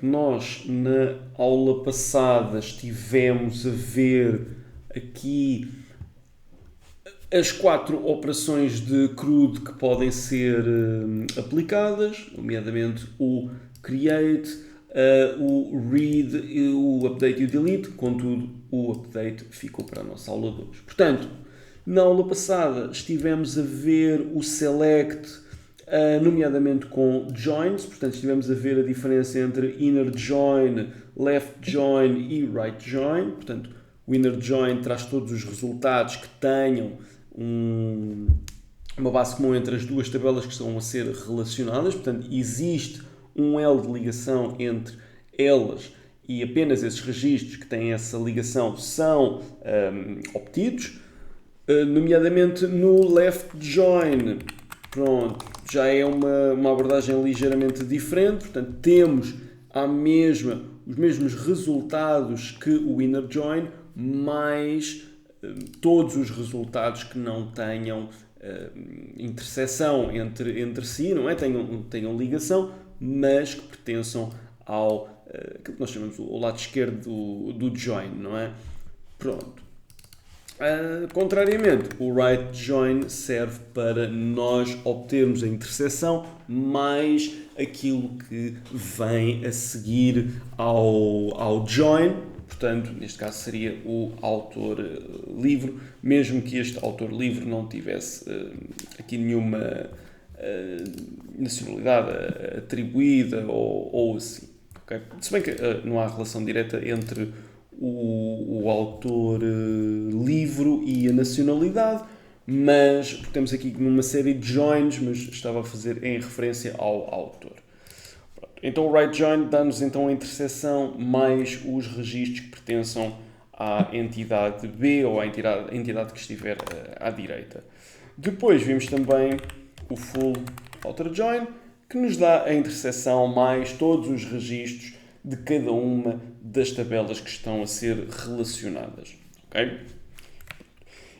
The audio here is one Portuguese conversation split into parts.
nós na aula passada estivemos a ver aqui as 4 operações de CRUD que podem ser aplicadas, nomeadamente o create, o read, o update e o delete. Contudo, o update ficou para a nossa aula de hoje. Portanto, na aula passada estivemos a ver o select, nomeadamente com joins. Portanto, estivemos a ver a diferença entre inner join, left join e right join. Portanto, o inner join traz todos os resultados que tenham uma base comum entre as duas tabelas que estão a ser relacionadas. Portanto, existe um elo de ligação entre elas e apenas esses registros que têm essa ligação são obtidos. Nomeadamente no left join, pronto, já é uma abordagem ligeiramente diferente. Portanto, temos os mesmos resultados que o inner join, mais todos os resultados que não tenham interseção entre si, não é? Tenham ligação, mas que pertençam ao que nós chamamos o lado esquerdo do join, não é? Pronto. Contrariamente, o right join serve para nós obtermos a interseção mais aquilo que vem a seguir ao join. Portanto, neste caso seria o autor livre, mesmo que este autor livre não tivesse aqui nenhuma nacionalidade atribuída ou assim. Okay? Se bem que não há relação direta entre o autor livro e a nacionalidade, mas temos aqui numa série de joins, mas estava a fazer em referência ao autor. Pronto. Então o right join dá-nos então a interseção mais os registros que pertençam à entidade B ou à entidade que estiver à direita. Depois vimos também o full outer join, que nos dá a interseção mais todos os registros de cada uma das tabelas que estão a ser relacionadas. Okay?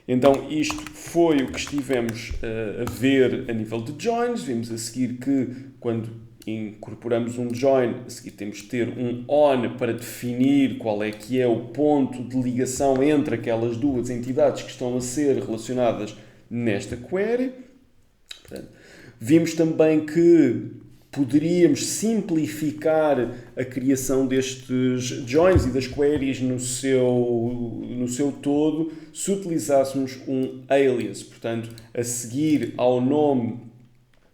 Então isto foi o que estivemos a ver a nível de joins. Vimos a seguir que quando incorporamos um join, a seguir temos de ter um on para definir qual é que é o ponto de ligação entre aquelas duas entidades que estão a ser relacionadas nesta query. Portanto, vimos também que poderíamos simplificar a criação destes joins e das queries no seu todo se utilizássemos um alias. Portanto, a seguir ao nome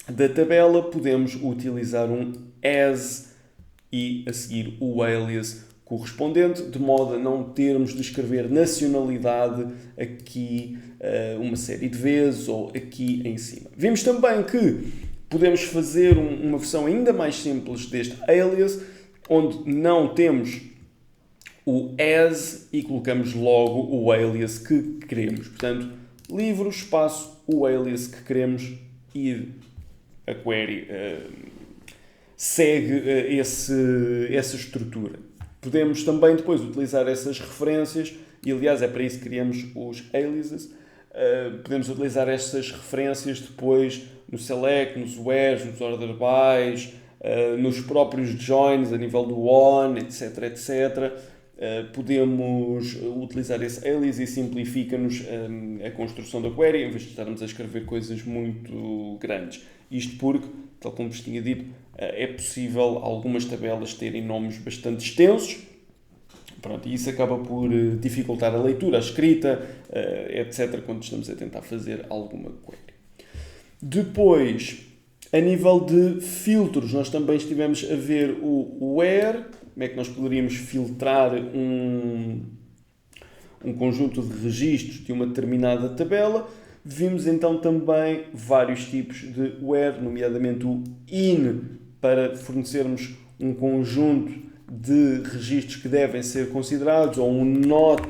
da tabela, podemos utilizar um as e a seguir o alias correspondente, de modo a não termos de escrever nacionalidade aqui uma série de vezes ou aqui em cima. Vimos também que podemos fazer uma versão ainda mais simples deste alias, onde não temos o as e colocamos logo o alias que queremos. Portanto, livro, espaço, o alias que queremos e a query segue essa estrutura. Podemos também depois utilizar essas referências e, aliás, é para isso que criamos os aliases. Podemos utilizar essas referências depois no select, nos wheres, nos order bys, nos próprios joins a nível do on, etc, etc. Podemos utilizar esse alias e simplifica-nos a construção da query, em vez de estarmos a escrever coisas muito grandes. Isto porque, tal como vos tinha dito, é possível algumas tabelas terem nomes bastante extensos. Pronto, e isso acaba por dificultar a leitura, a escrita, etc., quando estamos a tentar fazer alguma query. Depois, a nível de filtros, nós também estivemos a ver o where, como é que nós poderíamos filtrar um conjunto de registros de uma determinada tabela. Vimos então também vários tipos de where, nomeadamente o in, para fornecermos um conjunto de registros que devem ser considerados, ou um not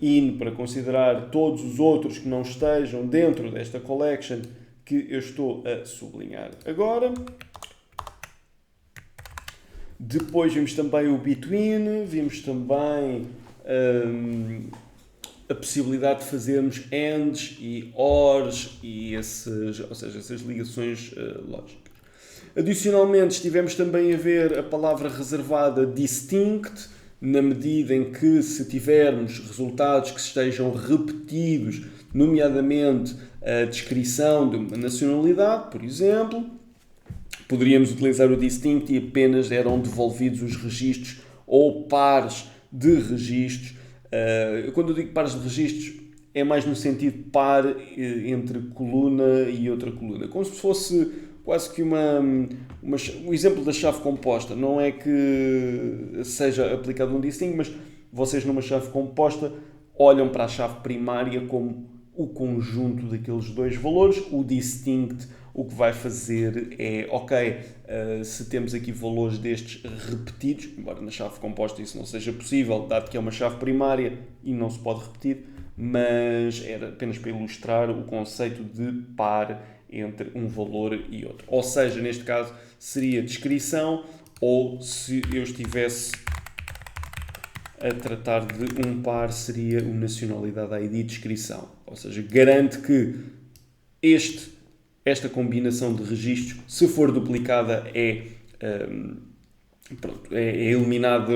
in para considerar todos os outros que não estejam dentro desta collection que eu estou a sublinhar agora. Depois vimos também o between, vimos também a possibilidade de fazermos ands e ors e essas ligações lógicas. Adicionalmente, estivemos também a ver a palavra reservada distinct, na medida em que se tivermos resultados que estejam repetidos, nomeadamente a descrição de uma nacionalidade, por exemplo, poderíamos utilizar o distinct e apenas eram devolvidos os registros ou pares de registros. Quando eu digo pares de registros, é mais no sentido par entre coluna e outra coluna. Como se fosse quase que o exemplo da chave composta. Não é que seja aplicado um distinct, mas vocês numa chave composta olham para a chave primária como o conjunto daqueles dois valores. O distinct o que vai fazer é, ok, se temos aqui valores destes repetidos, embora na chave composta isso não seja possível, dado que é uma chave primária e não se pode repetir, mas era apenas para ilustrar o conceito de par entre um valor e outro. Ou seja, neste caso seria descrição, ou se eu estivesse a tratar de um par, seria o nacionalidade ID descrição. Ou seja, garante que esta combinação de registros, se for duplicada, é eliminada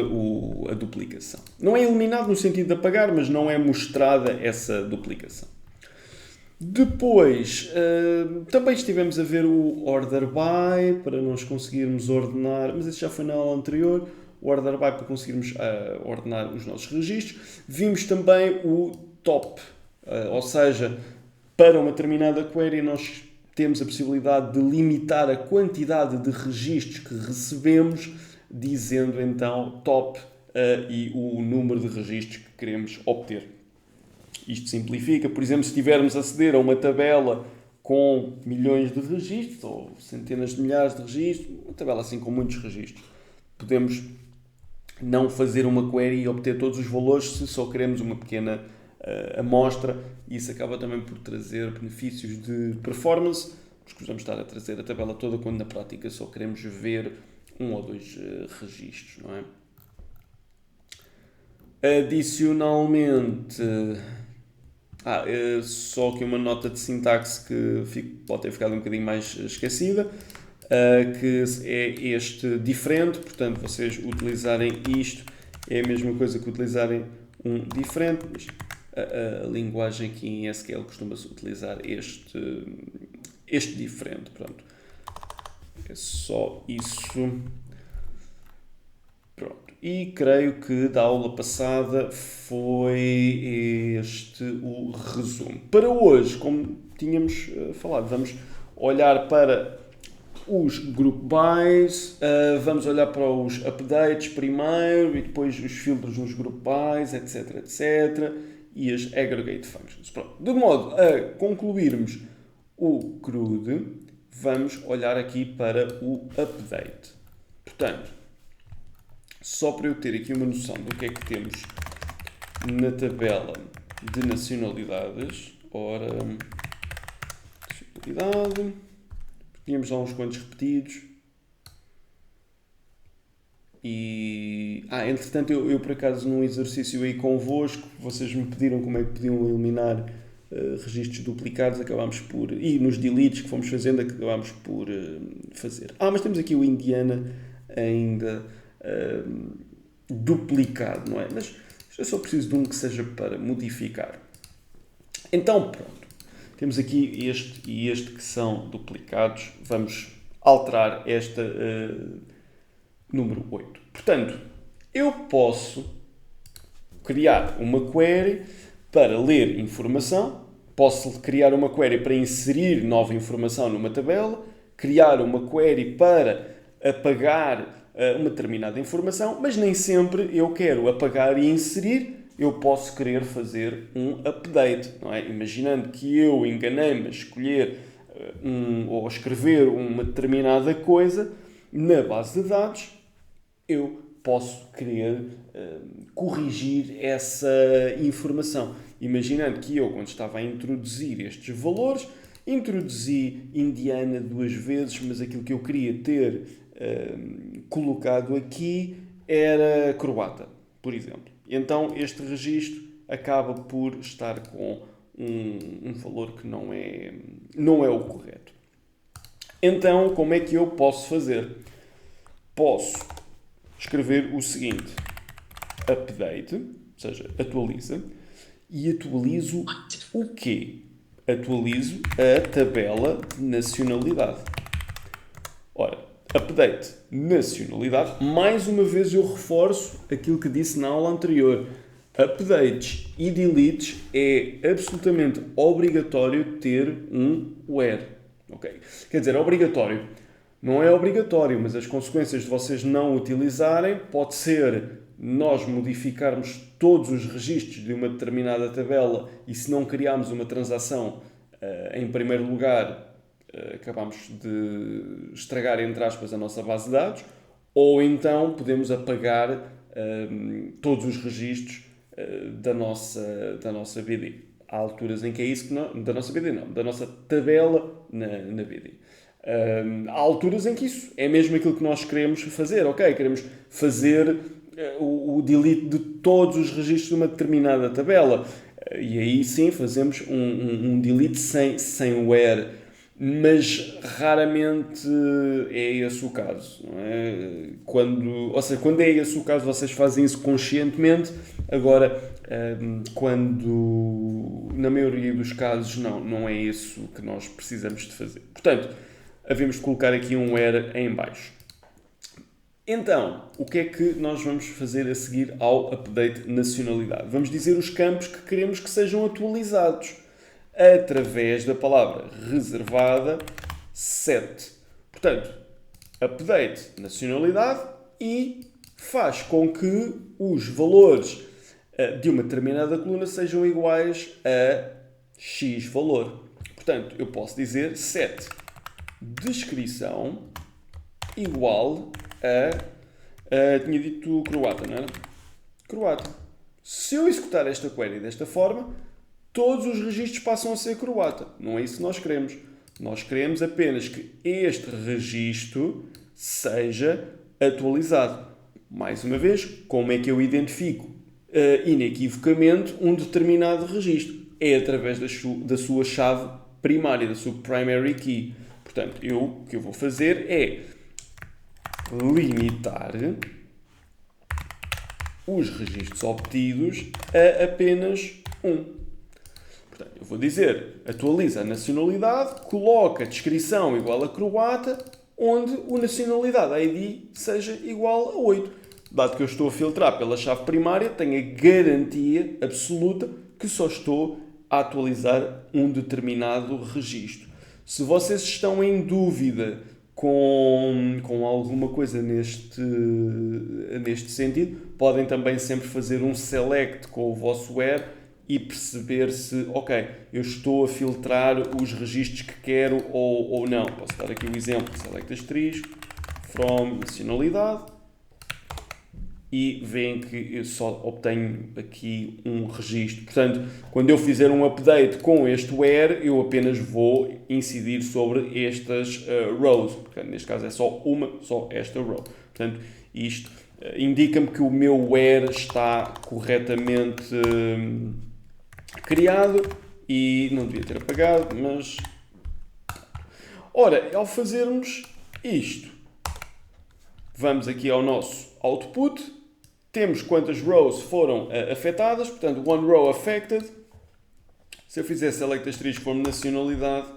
a duplicação. Não é eliminado no sentido de apagar, mas não é mostrada essa duplicação. Depois, também estivemos a ver o order by, para nós conseguirmos ordenar, mas isso já foi na aula anterior, o order by para conseguirmos ordenar os nossos registros. Vimos também o top, ou seja, para uma determinada query nós temos a possibilidade de limitar a quantidade de registros que recebemos, dizendo então top e o número de registros que queremos obter. Isto simplifica, por exemplo, se tivermos a aceder a uma tabela com milhões de registros, ou centenas de milhares de registros, uma tabela assim com muitos registros, podemos não fazer uma query e obter todos os valores se só queremos uma pequena amostra, e isso acaba também por trazer benefícios de performance. Escusamos estar a trazer a tabela toda quando na prática só queremos ver um ou dois registros, não é? Adicionalmente, só aqui uma nota de sintaxe que pode ter ficado um bocadinho mais esquecida, que é este diferente, portanto vocês utilizarem isto é a mesma coisa que utilizarem um diferente, mas a linguagem aqui em SQL costuma-se utilizar este diferente, pronto. É só isso. Pronto. E creio que da aula passada foi este o resumo. Para hoje, como tínhamos falado, vamos olhar para os group bys, vamos olhar para os updates primeiro e depois os filtros nos group bys, etc, etc, e as aggregate functions. Pronto. De modo a concluirmos o CRUD, vamos olhar aqui para o update. Portanto, só para eu ter aqui uma noção do que é que temos na tabela de nacionalidades. Ora, nacionalidade, tínhamos lá uns quantos repetidos. E, entretanto, eu por acaso num exercício aí convosco, vocês me pediram como é que podiam eliminar registros duplicados, acabámos por, e nos deletes que fomos fazendo, acabámos por fazer. Mas temos aqui o Indiana ainda duplicado, não é? Mas eu só preciso de um que seja para modificar. Então, pronto. Temos aqui este e este que são duplicados. Vamos alterar esta número 8. Portanto, eu posso criar uma query para ler informação, posso criar uma query para inserir nova informação numa tabela, criar uma query para apagar uma determinada informação, mas nem sempre eu quero apagar e inserir, eu posso querer fazer um update, não é? Imaginando que eu enganei-me a escolher ou escrever uma determinada coisa na base de dados, eu posso querer corrigir essa informação. Imaginando que eu, quando estava a introduzir estes valores, introduzi Indiana 2 vezes, mas aquilo que eu queria ter colocado aqui era croata, por exemplo. Então este registro acaba por estar com um valor que não é o correto. Então, como é que eu posso fazer? Posso escrever o seguinte: update, ou seja, atualiza, e atualizo o quê? Atualizo a tabela de nacionalidade. Ora, update nacionalidade, mais uma vez eu reforço aquilo que disse na aula anterior. Updates e deletes é absolutamente obrigatório ter um where. Okay? Quer dizer, é obrigatório. Não é obrigatório, mas as consequências de vocês não utilizarem pode ser nós modificarmos todos os registros de uma determinada tabela e se não criarmos uma transação em primeiro lugar acabamos de estragar, entre aspas, a nossa base de dados, ou então podemos apagar todos os registros da nossa BD. Há alturas em que é isso que não, da nossa BD não, da nossa tabela na BD. Há alturas em que isso é mesmo aquilo que nós queremos fazer, ok? Queremos fazer o delete de todos os registros de uma determinada tabela. E aí sim fazemos um delete sem where, mas raramente é esse o caso. Não é? Quando é esse o caso, vocês fazem isso conscientemente. Agora, quando na maioria dos casos não é isso que nós precisamos de fazer. Portanto, havemos de colocar aqui um where em baixo. Então, o que é que nós vamos fazer a seguir ao update nacionalidade? Vamos dizer os campos que queremos que sejam atualizados através da palavra reservada set. Portanto, update nacionalidade e faz com que os valores de uma determinada coluna sejam iguais a X valor. Portanto, eu posso dizer set descrição igual a tinha dito croata, não era? Croata. Se eu executar esta query desta forma, todos os registros passam a ser croata. Não é isso que nós queremos. Nós queremos apenas que este registro seja atualizado. Mais uma vez, como é que eu identifico inequivocamente um determinado registro? É através da sua chave primária, da sua primary key. Portanto, o que eu vou fazer é limitar os registros obtidos a apenas um. Portanto, eu vou dizer, atualiza a nacionalidade, coloca a descrição igual a croata, onde o nacionalidade, a ID, seja igual a 8. Dado que eu estou a filtrar pela chave primária, tenho a garantia absoluta que só estou a atualizar um determinado registro. Se vocês estão em dúvida com alguma coisa neste sentido, podem também sempre fazer um select com o vosso where e perceber se, ok, eu estou a filtrar os registros que quero ou não. Posso dar aqui o exemplo, select asterisco, from nacionalidade, e veem que eu só obtenho aqui um registro. Portanto, quando eu fizer um update com este where, eu apenas vou incidir sobre estas rows. Portanto, neste caso é só esta row. Portanto, isto indica-me que o meu where está corretamente criado e não devia ter apagado, mas... Ora, ao fazermos isto, vamos aqui ao nosso output. Temos quantas rows foram afetadas, portanto, one row affected. Se eu fizer select asterisco como nacionalidade,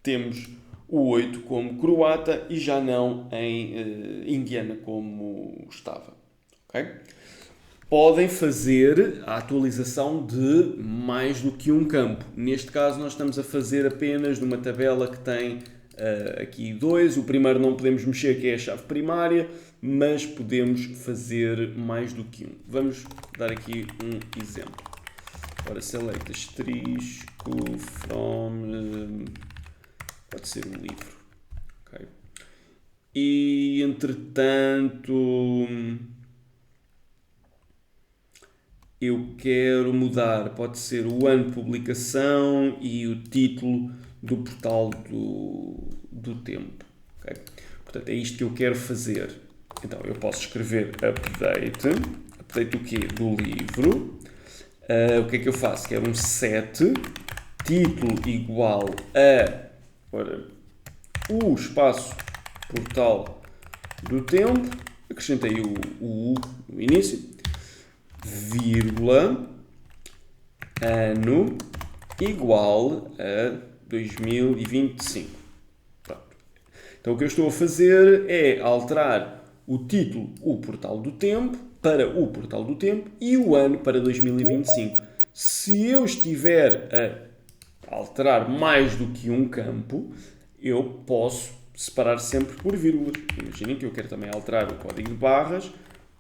temos o 8 como croata e já não em indiana como estava. Okay? Podem fazer a atualização de mais do que um campo. Neste caso, nós estamos a fazer apenas numa tabela que tem aqui 2. O primeiro não podemos mexer, que é a chave primária, mas podemos fazer mais do que um. Vamos dar aqui um exemplo. Ora, select asterisco from... pode ser um livro. Okay. E, entretanto, eu quero mudar, pode ser o ano de publicação e o título do portal do tempo. Okay? Portanto, é isto que eu quero fazer. Então, eu posso escrever update do quê? Do livro. O que é que eu faço? Quero um set, título igual a o espaço portal do tempo, acrescentei o U no início, vírgula, ano igual a 2025. Pronto. Então o que eu estou a fazer é alterar o título, o portal do tempo, para o portal do tempo e o ano para 2025. Se eu estiver a alterar mais do que um campo, eu posso separar sempre por vírgulas. Imaginem que eu quero também alterar o código de barras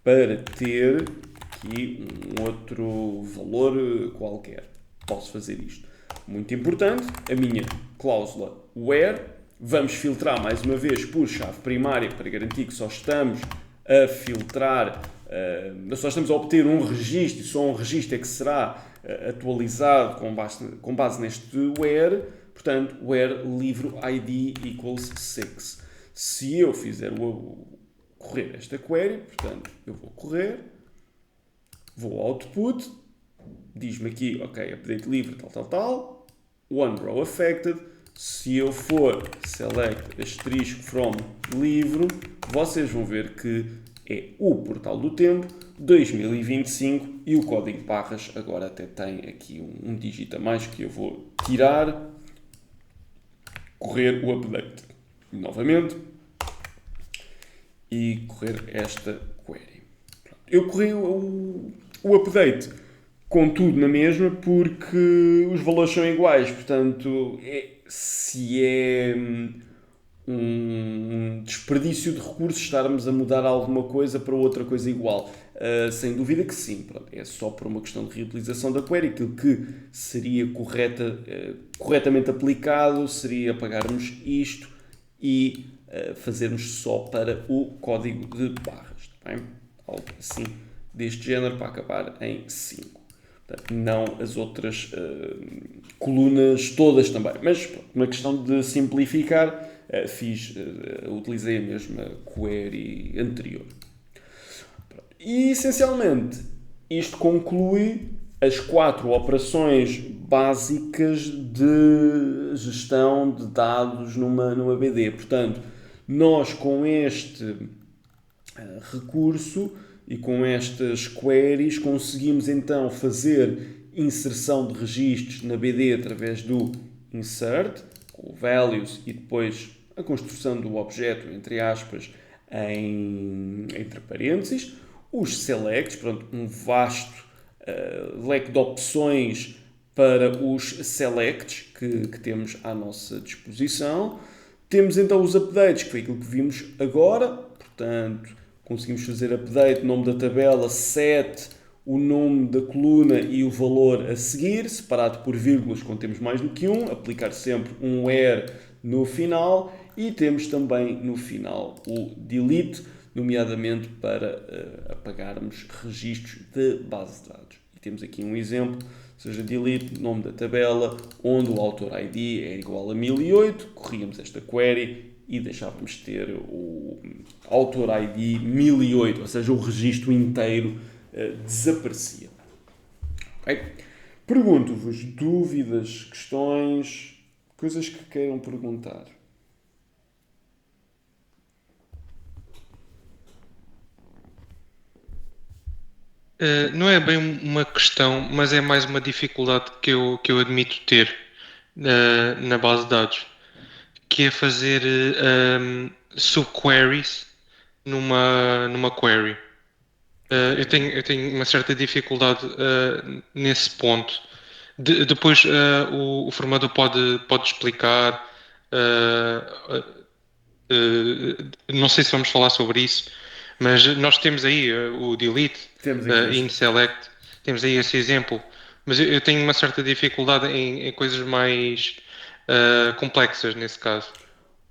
para ter aqui um outro valor qualquer. Posso fazer isto. Muito importante, a minha cláusula where. Vamos filtrar mais uma vez por chave primária para garantir que só estamos a filtrar, só estamos a obter um registro e só um registro é que será atualizado com base neste where. Portanto, where livro ID equals 6. Se eu fizer correr esta query, portanto, eu vou correr, vou ao output, diz-me aqui, ok, update livro, tal, one row affected. Se eu for select asterisco from livro, vocês vão ver que é o portal do tempo 2025 e o código de barras agora até tem aqui um dígito a mais que eu vou tirar, correr o update novamente e correr esta query. Eu corri o update com tudo na mesma porque os valores são iguais, portanto, se é um desperdício de recursos estarmos a mudar alguma coisa para outra coisa igual. Sem dúvida que sim, pronto, é só por uma questão de reutilização da query. Aquilo que seria corretamente aplicado seria apagarmos isto e fazermos só para o código de barras, tá bem? Algo assim deste género para acabar em 5. Portanto, não as outras colunas todas também. Mas pronto, uma questão de simplificar, utilizei a mesma query anterior. E essencialmente isto conclui as 4 operações básicas de gestão de dados numa BD. Portanto, nós com este recurso e com estas queries conseguimos então fazer inserção de registros na BD através do insert, com o values e depois a construção do objeto, entre aspas, entre parênteses, os selects, pronto, um vasto leque de opções para os selects que temos à nossa disposição. Temos então os updates, que foi aquilo que vimos agora, portanto, conseguimos fazer update, nome da tabela, set, o nome da coluna e o valor a seguir, separado por vírgulas quando temos mais do que um, aplicar sempre um where no final e temos também no final o delete, nomeadamente para apagarmos registros de base de dados. E temos aqui um exemplo, seja delete, nome da tabela, onde o autor ID é igual a 1008, corríamos esta query e deixávamos ter o autor ID 1008, ou seja, o registro inteiro desaparecia. Okay? Pergunto-vos dúvidas, questões, coisas que queiram perguntar. Não é bem uma questão, mas é mais uma dificuldade que eu admito ter na base de dados, que é fazer subqueries numa query. Eu tenho uma certa dificuldade nesse ponto. Depois o formador pode explicar. uh, não sei se vamos falar sobre isso, mas nós temos aí o delete, Temos aqui in select, temos aí esse exemplo. Mas eu tenho uma certa dificuldade em coisas mais complexas nesse caso.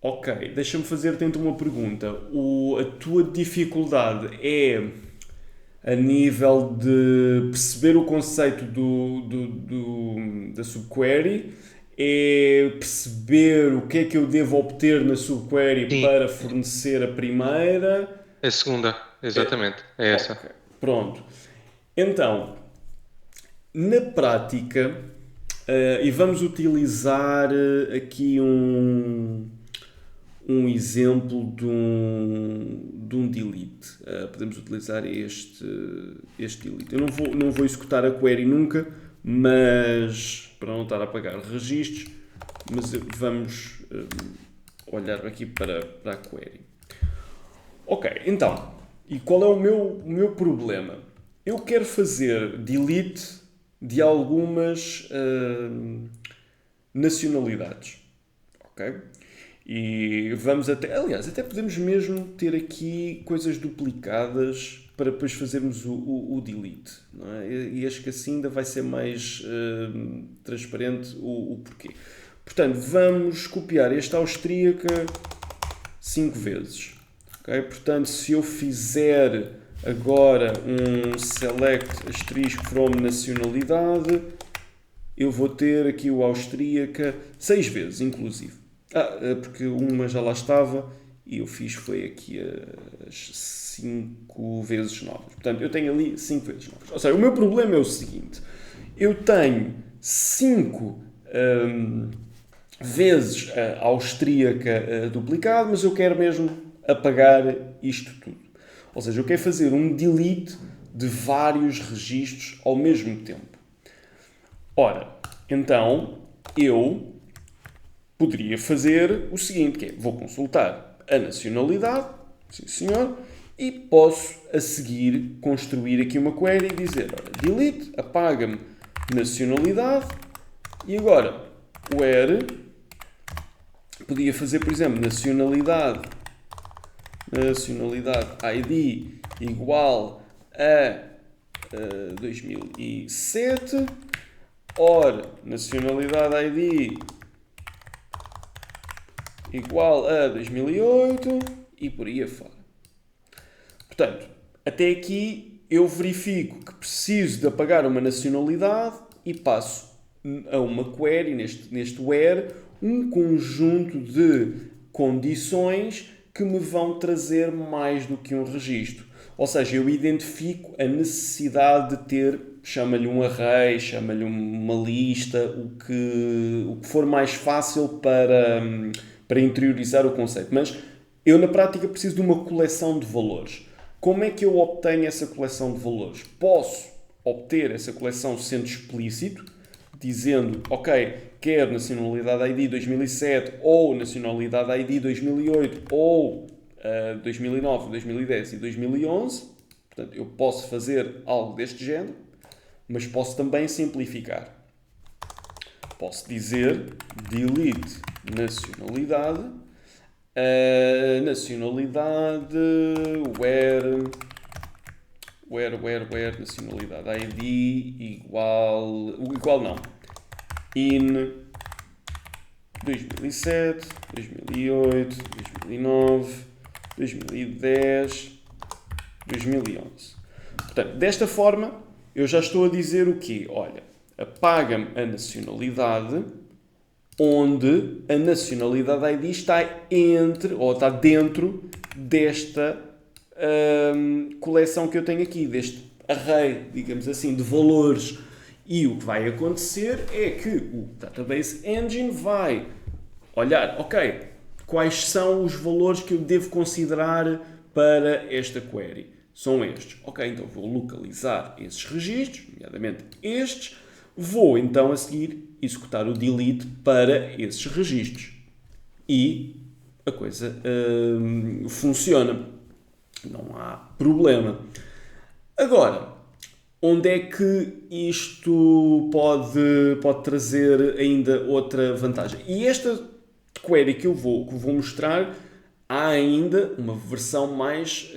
Ok, deixa-me fazer-te então uma pergunta. A tua dificuldade é a nível de perceber o conceito da subquery, é perceber o que é que eu devo obter na subquery Sim, para fornecer a primeira. a segunda, exatamente, é essa. Ok, pronto. Então, na prática, e vamos utilizar aqui um exemplo de um delete. Podemos utilizar este delete. Eu não vou executar a query nunca, mas para não estar a apagar registros, mas vamos olhar aqui para a query. Ok, então, e qual é o meu problema? Eu quero fazer delete de algumas nacionalidades, ok? E vamos até podemos mesmo ter aqui coisas duplicadas para depois fazermos o delete, não é? E acho que assim ainda vai ser mais transparente o porquê. Portanto, vamos copiar este austríaca 5 vezes, ok? Portanto, se eu fizer agora um select asterisco from nacionalidade, eu vou ter aqui o austríaca 6 vezes, inclusive. Porque uma já lá estava e eu fiz foi aqui as 5 vezes novas. Portanto, eu tenho ali 5 vezes novas. Ou seja, o meu problema é o seguinte. Eu tenho 5 vezes a austríaca duplicado, mas eu quero mesmo apagar isto tudo. Ou seja, eu quero fazer um delete de vários registros ao mesmo tempo. Ora, então, eu poderia fazer o seguinte, que é, vou consultar a nacionalidade, sim senhor, e posso a seguir construir aqui uma query e dizer, ora, delete, apaga-me nacionalidade, e agora, where, podia fazer, por exemplo, nacionalidade ID igual a 2007, or nacionalidade ID igual a 2008 e por aí afora. Portanto, até aqui eu verifico que preciso de apagar uma nacionalidade e passo a uma query, neste where, um conjunto de condições que me vão trazer mais do que um registro. Ou seja, eu identifico a necessidade de ter, chama-lhe um array, chama-lhe uma lista, o que for mais fácil para interiorizar o conceito. Mas eu, na prática, preciso de uma coleção de valores. Como é que eu obtenho essa coleção de valores? Posso obter essa coleção sendo explícito, dizendo, ok, quero nacionalidade ID 2007 ou nacionalidade ID 2008 ou 2009, 2010 e 2011. Portanto, eu posso fazer algo deste género, mas posso também simplificar. Posso dizer nacionalidade, nacionalidade, where nacionalidade ID igual não, in 2007, 2008, 2009, 2010, 2011. Portanto, desta forma, eu já estou a dizer o quê? Olha, apaga-me a nacionalidade onde a nacionalidade ID está dentro desta coleção que eu tenho aqui, deste array, digamos assim, de valores. E o que vai acontecer é que o Database Engine vai olhar, ok, quais são os valores que eu devo considerar para esta query? São estes. Ok, então vou localizar esses registros, nomeadamente estes. Vou então a seguir executar o delete para esses registros. E a coisa funciona. Não há problema. Agora, onde é que isto pode trazer ainda outra vantagem? E esta query que eu vou mostrar, há ainda uma versão mais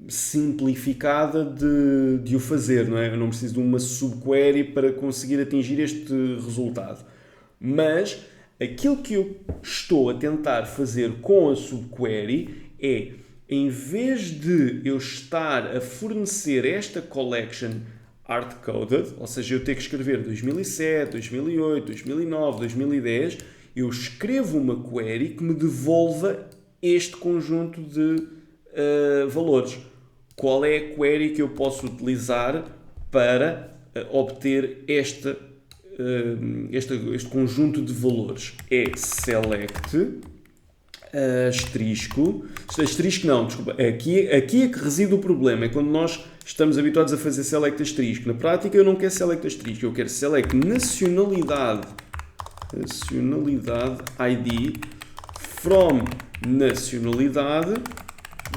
simplificada de o fazer, não é? Eu não preciso de uma subquery para conseguir atingir este resultado. Mas aquilo que eu estou a tentar fazer com a subquery é, em vez de eu estar a fornecer esta collection hard-coded, ou seja, eu ter que escrever 2007, 2008, 2009, 2010, eu escrevo uma query que me devolva este conjunto de valores. Qual é a query que eu posso utilizar para obter este conjunto de valores? É select Asterisco não, desculpa. Aqui é que reside o problema. É quando nós estamos habituados a fazer select asterisco. Na prática eu não quero select asterisco. Eu quero select nacionalidade ID from nacionalidade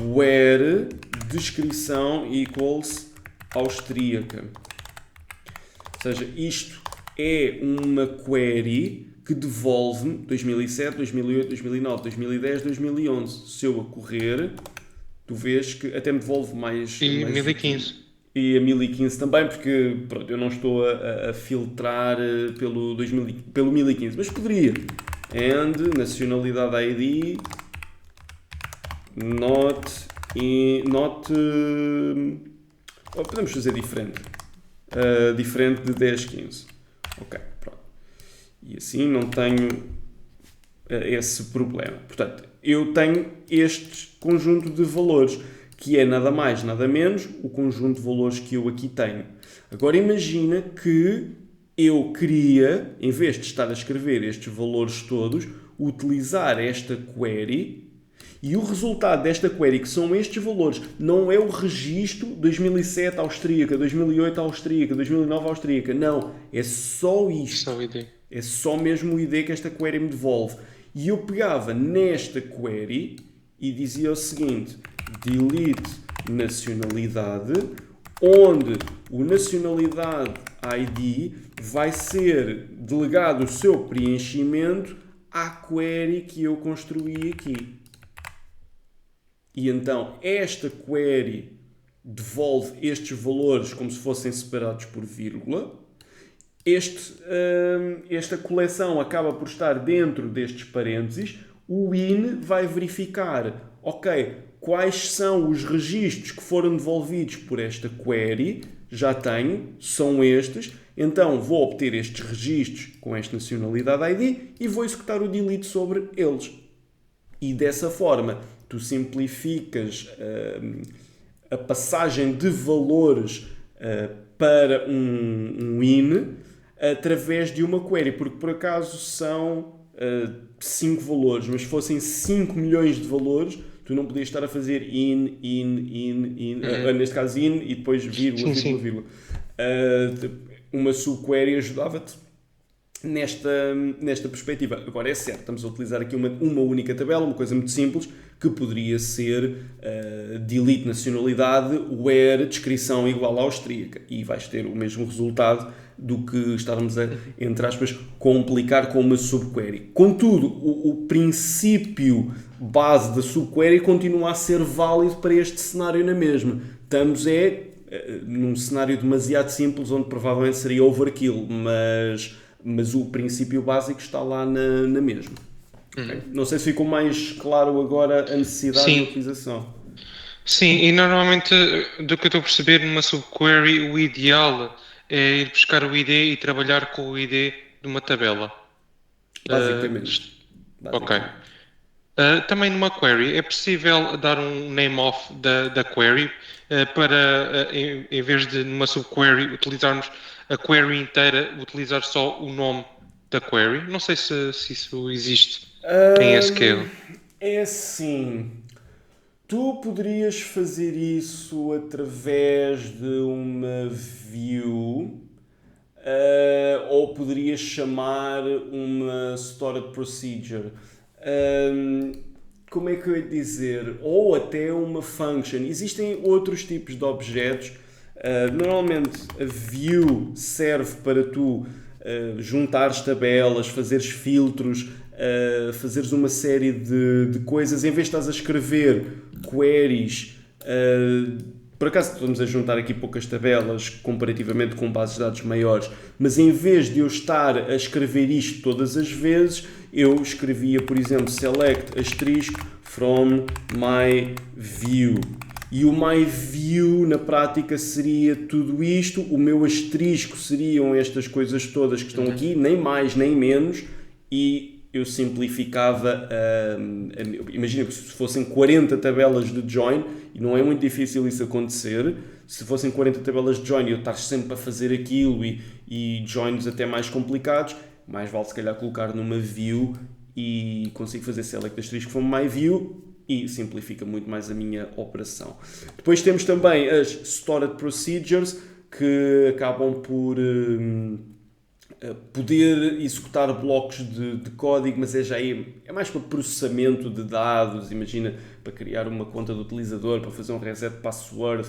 where descrição equals austríaca. Ou seja, isto é uma query que devolve-me 2007, 2008, 2009, 2010, 2011. Se eu a correr, tu vês que até me devolve mais... E mais 2015. E a 1015 também, porque pronto, eu não estou a filtrar pelo 1015, mas poderia. And nacionalidade ID podemos fazer diferente. Diferente de 1015. Ok, pronto. E assim não tenho esse problema. Portanto, eu tenho este conjunto de valores, que é nada mais, nada menos o conjunto de valores que eu aqui tenho. Agora imagina que eu queria, em vez de estar a escrever estes valores todos, utilizar esta query, e o resultado desta query, que são estes valores, não é o registro 2007 austríaca, 2008 austríaca, 2009 austríaca, não, é só isto. Só o ID. É só mesmo o ID que esta query me devolve. E eu pegava nesta query e dizia o seguinte: delete nacionalidade, onde o nacionalidade ID vai ser delegado o seu preenchimento à query que eu construí aqui. E então esta query devolve estes valores como se fossem separados por vírgula. Esta coleção acaba por estar dentro destes parênteses. O in vai verificar, ok, quais são os registros que foram devolvidos por esta query. Já tenho, são estes. Então vou obter estes registros com esta nacionalidade ID e vou executar o delete sobre eles. E dessa forma tu simplificas a passagem de valores para um in através de uma query, porque por acaso são 5 valores, mas se fossem 5 milhões de valores, tu não podias estar a fazer in, neste caso in e depois vírgula, vírgula. Uma subquery ajudava-te nesta perspectiva. Agora é certo, estamos a utilizar aqui uma única tabela, uma coisa muito simples, que poderia ser delete nacionalidade where descrição igual à austríaca, e vais ter o mesmo resultado do que estarmos a, entre aspas, complicar com uma subquery. Contudo, o princípio base da subquery continua a ser válido para este cenário na mesma. Estamos num cenário demasiado simples, onde provavelmente seria overkill, mas o princípio básico está lá na mesma. Okay? Não sei se ficou mais claro agora a necessidade de utilização. Sim, e normalmente, do que eu estou a perceber, numa subquery, o ideal é ir buscar o ID e trabalhar com o ID de uma tabela. Basicamente. Ok. Também numa query, é possível dar um name off da query para, em vez de numa subquery utilizarmos a query inteira, utilizar só o nome da query? Não sei se isso existe em SQL. É assim, tu poderias fazer isso através de uma view, ou poderias chamar uma stored procedure. Como é que eu ia dizer? Ou até uma function. Existem outros tipos de objetos. Normalmente a view serve para tu juntares tabelas, fazeres filtros, fazeres uma série de coisas. Em vez de estás a escrever queries, por acaso estamos a juntar aqui poucas tabelas comparativamente com bases de dados maiores, mas em vez de eu estar a escrever isto todas as vezes, eu escrevia, por exemplo, select asterisco from my view. E o my view na prática seria tudo isto, o meu asterisco seriam estas coisas todas que estão aqui, nem mais nem menos, e eu simplificava, imagina que se fossem 40 tabelas de join, e não é muito difícil isso acontecer, se fossem 40 tabelas de join e eu estar sempre a fazer aquilo e joins até mais complicados, mais vale se calhar colocar numa view e consigo fazer select asterisco from my view e simplifica muito mais a minha operação. Depois temos também as stored procedures, que acabam por poder executar blocos de código, mas é mais para processamento de dados. Imagina, para criar uma conta de utilizador, para fazer um reset password,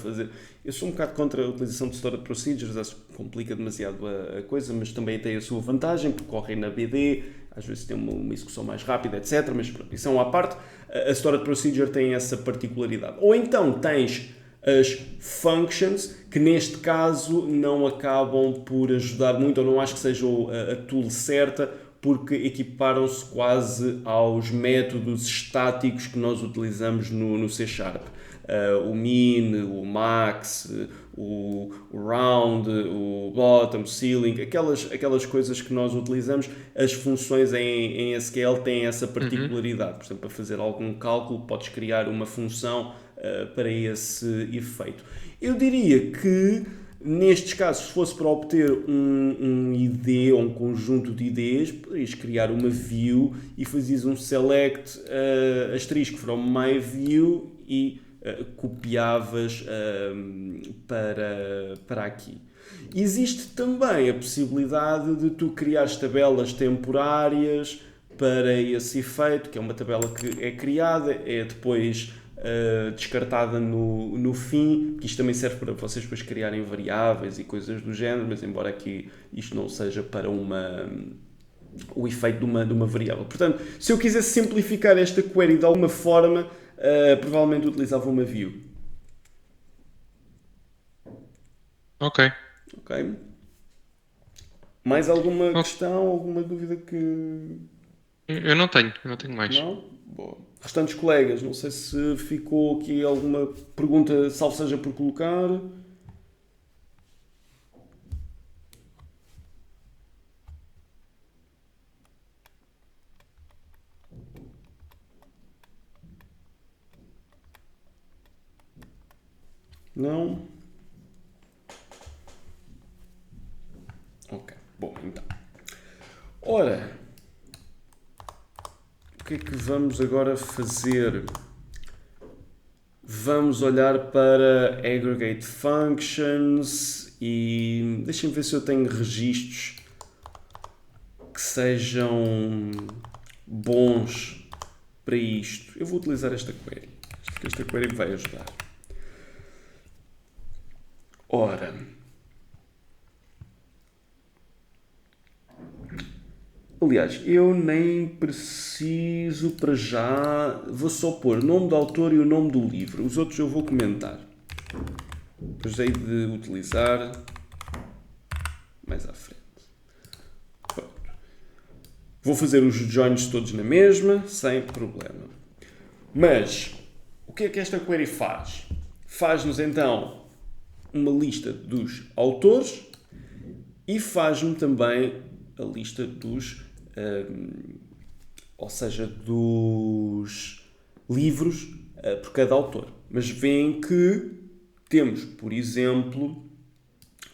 Eu sou um bocado contra a utilização de stored procedures, acho que complica demasiado a coisa, mas também tem a sua vantagem, porque correm na BD, às vezes tem uma execução mais rápida, etc. Mas pronto, isso é uma à parte. A stored procedure tem essa particularidade. Ou então tens as functions, que neste caso não acabam por ajudar muito, ou não acho que sejam a tool certa, porque equiparam-se quase aos métodos estáticos que nós utilizamos no C Sharp. O min, o max, o round, o bottom, ceiling, aquelas coisas que nós utilizamos. As funções em SQL têm essa particularidade. Por exemplo, para fazer algum cálculo, podes criar uma função para esse efeito. Eu diria que, nestes casos, se fosse para obter um ID ou um conjunto de IDs, poderias criar uma view e fazias um select asterisco from my view e copiavas para aqui. Existe também a possibilidade de tu criares tabelas temporárias para esse efeito, que é uma tabela que é criada, é depois descartada no fim, que isto também serve para vocês depois criarem variáveis e coisas do género, mas embora aqui isto não seja para o efeito de uma variável. Portanto, se eu quisesse simplificar esta query de alguma forma, provavelmente utilizava uma view. Ok. Mais alguma questão, alguma dúvida que... Eu não tenho mais. Não? Boa. Restantes colegas, não sei se ficou aqui alguma pergunta, salvo seja por colocar. Não? Ok, bom, então. Ora, o que é que vamos agora fazer? Vamos olhar para Aggregate Functions e deixem-me ver se eu tenho registros que sejam bons para isto. Eu vou utilizar esta query. Esta query vai ajudar. Ora, aliás, eu nem preciso para já, vou só pôr o nome do autor e o nome do livro. Os outros eu vou comentar. Depois hei de utilizar mais à frente. Pronto. Vou fazer os joins todos na mesma, sem problema. Mas, o que é que esta query faz? Faz-nos então uma lista dos autores e faz-me também a lista dos, ou seja, dos livros por cada autor. Mas veem que temos, por exemplo,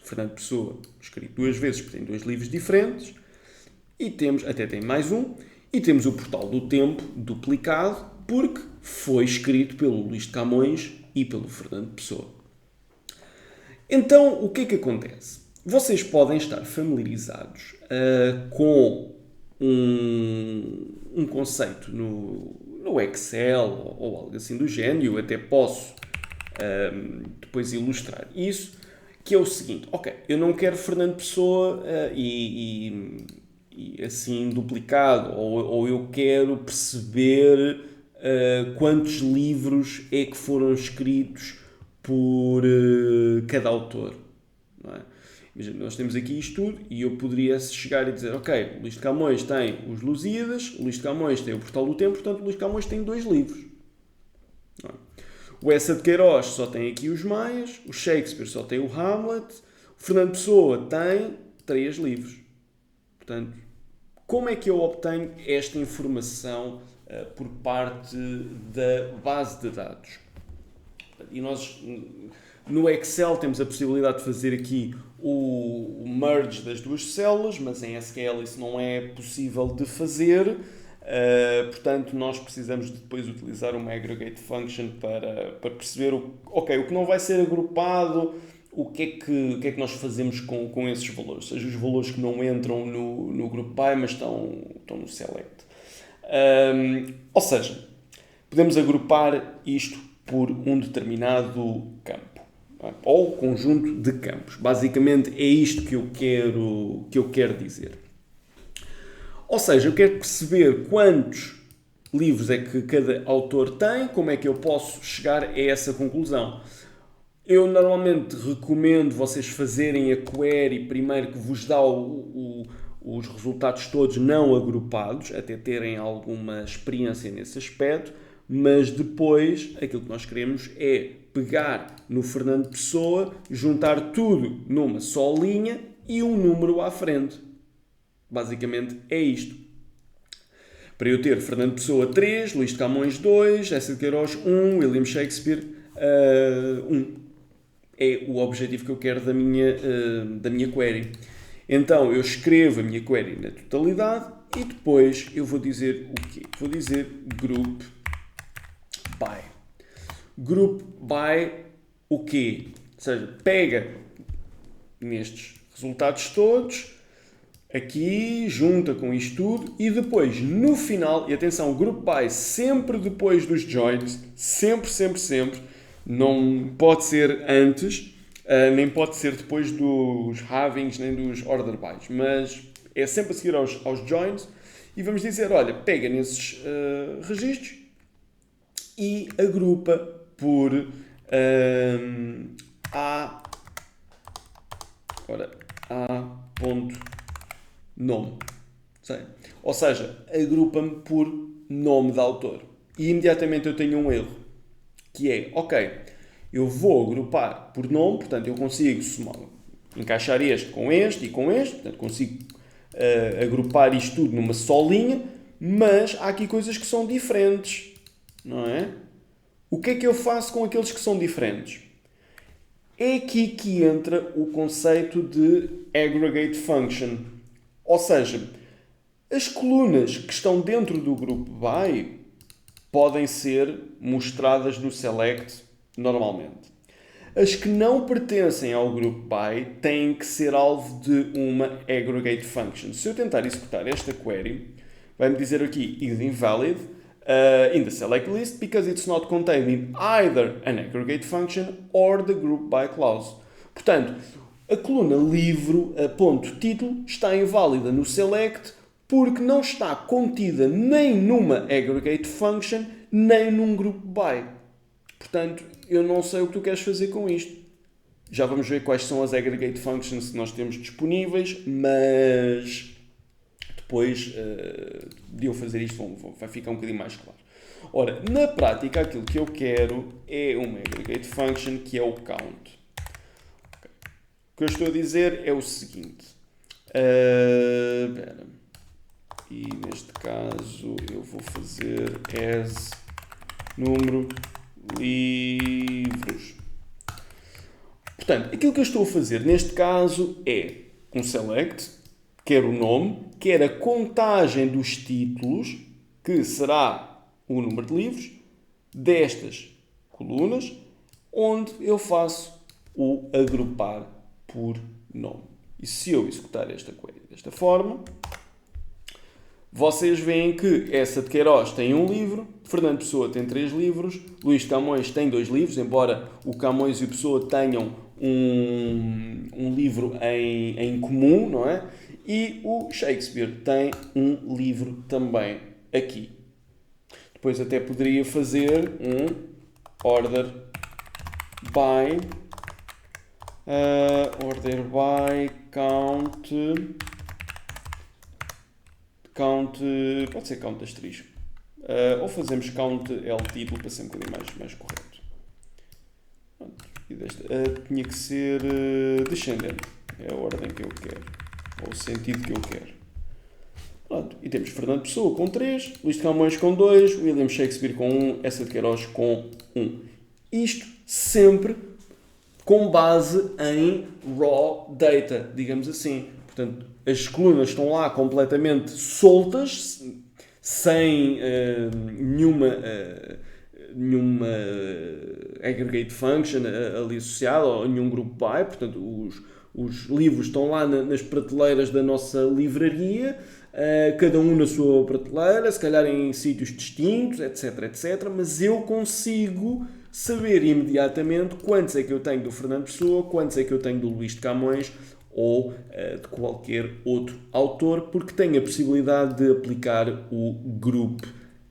Fernando Pessoa, escrito 2 vezes, porque tem 2 livros diferentes, e temos, até tem mais um, e temos o Portal do Tempo duplicado, porque foi escrito pelo Luís de Camões e pelo Fernando Pessoa. Então, o que é que acontece? Vocês podem estar familiarizados com um conceito no Excel ou algo assim do género. Eu até posso depois ilustrar isso, que é o seguinte: ok, eu não quero Fernando Pessoa e assim duplicado, ou eu quero perceber quantos livros é que foram escritos por cada autor, não é? Imagina, nós temos aqui isto tudo e eu poderia chegar e dizer, ok, o Luís de Camões tem os Lusíadas, o Luís de Camões tem o Portal do Tempo, portanto o Luís de Camões tem 2 livros. Não é? O Essa de Queiroz só tem aqui os Maias, o Shakespeare só tem o Hamlet, o Fernando Pessoa tem 3 livros. Portanto, como é que eu obtenho esta informação por parte da base de dados? E nós, no Excel, temos a possibilidade de fazer aqui o merge das 2 células, mas em SQL isso não é possível de fazer. Portanto, nós precisamos de depois utilizar uma aggregate function para perceber o que não vai ser agrupado, o que é que nós fazemos com esses valores, ou seja, os valores que não entram no group by, mas estão no select. Ou seja, podemos agrupar isto por um determinado campo, ou conjunto de campos. Basicamente é isto que eu quero dizer. Ou seja, eu quero perceber quantos livros é que cada autor tem, como é que eu posso chegar a essa conclusão. Eu normalmente recomendo vocês fazerem a query primeiro que vos dá os resultados todos não agrupados, até terem alguma experiência nesse aspecto, mas depois aquilo que nós queremos é pegar no Fernando Pessoa, juntar tudo numa só linha e um número à frente. Basicamente é isto. Para eu ter Fernando Pessoa 3, Luís de Camões 2, Eça de Queiroz 1, William Shakespeare 1. É o objetivo que eu quero da minha query. Então eu escrevo a minha query na totalidade e depois eu vou dizer o quê? Vou dizer group by. Group by o quê? Ou seja, pega nestes resultados todos, aqui, junta com isto tudo e depois, no final, e atenção, group by sempre depois dos joins, sempre, não pode ser antes, nem pode ser depois dos halvings, nem dos order bys, mas é sempre a seguir aos joins e vamos dizer, olha, pega nesses registros e agrupa por A.nome. Ou seja, agrupa-me por nome de autor. E imediatamente eu tenho um erro, que é, ok, eu vou agrupar por nome, portanto eu consigo encaixar este, e com este, portanto consigo agrupar isto tudo numa só linha, mas há aqui coisas que são diferentes, não é? O que é que eu faço com aqueles que são diferentes? É aqui que entra o conceito de aggregate function. Ou seja, as colunas que estão dentro do group by podem ser mostradas no select normalmente. As que não pertencem ao group by têm que ser alvo de uma aggregate function. Se eu tentar executar esta query, vai-me dizer aqui is invalid in the select list because it's not contained in either an aggregate function or the group by clause. Portanto, a coluna livro, ponto título, está inválida no select porque não está contida nem numa aggregate function, nem num group by. Portanto, eu não sei o que tu queres fazer com isto. Já vamos ver quais são as aggregate functions que nós temos disponíveis, mas depois de eu fazer isto vai ficar um bocadinho mais claro. Ora, na prática, aquilo que eu quero é uma aggregate function que é o count. O que eu estou a dizer é o seguinte. E neste caso eu vou fazer as número livros. Portanto, aquilo que eu estou a fazer neste caso é um select, quer o nome, quer a contagem dos títulos, que será o número de livros, destas colunas, onde eu faço o agrupar por nome. E se eu executar esta query desta forma, vocês veem que Eça de Queiroz tem um livro, Fernando Pessoa tem 3 livros, Luís de Camões tem 2 livros, embora o Camões e o Pessoa tenham um livro em comum, não é? E o Shakespeare tem um livro também aqui. Depois até poderia fazer um order by count, pode ser count asterisco. Ou fazemos count L título para ser um bocadinho mais correto. Tinha que ser descendente. É a ordem que eu quero. Ou o sentido que eu quero. Pronto. E temos Fernando Pessoa com 3, Luís de Camões com 2, William Shakespeare com 1, Eça de Queiroz com 1. Isto sempre com base em raw data, digamos assim. Portanto, as colunas estão lá completamente soltas, sem nenhuma aggregate function ali associada, ou nenhum group by. Portanto, os livros estão lá nas prateleiras da nossa livraria, cada um na sua prateleira, se calhar em sítios distintos, etc, etc. Mas eu consigo saber imediatamente quantos é que eu tenho do Fernando Pessoa, quantos é que eu tenho do Luís de Camões, ou de qualquer outro autor, porque tenho a possibilidade de aplicar o group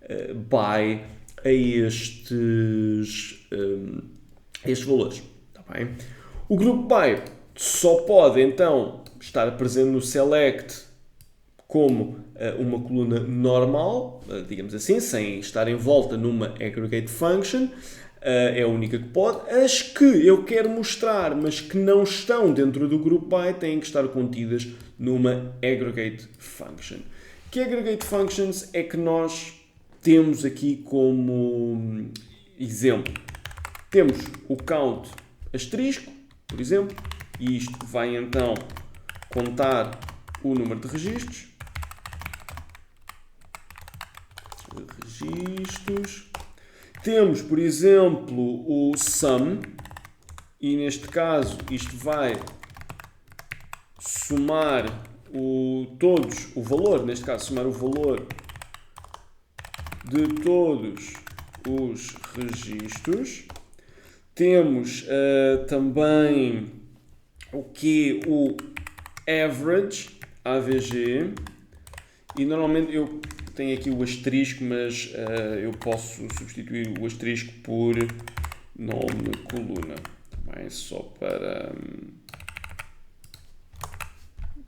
by a estes valores. Tá bem? O group by só pode então estar presente no select como uma coluna normal, digamos assim, sem estar envolta numa aggregate function. É a única que pode. As que eu quero mostrar, mas que não estão dentro do group by, têm que estar contidas numa aggregate function. Que aggregate functions é que nós temos aqui como exemplo? Temos o count asterisco, por exemplo, e isto vai então contar o número de registros. Temos, por exemplo, o sum, e neste caso isto vai somar o valor, neste caso somar o valor de todos os registros. Temos também o average, AVG, e normalmente eu tenho aqui o asterisco, mas eu posso substituir o asterisco por nome coluna. Também só para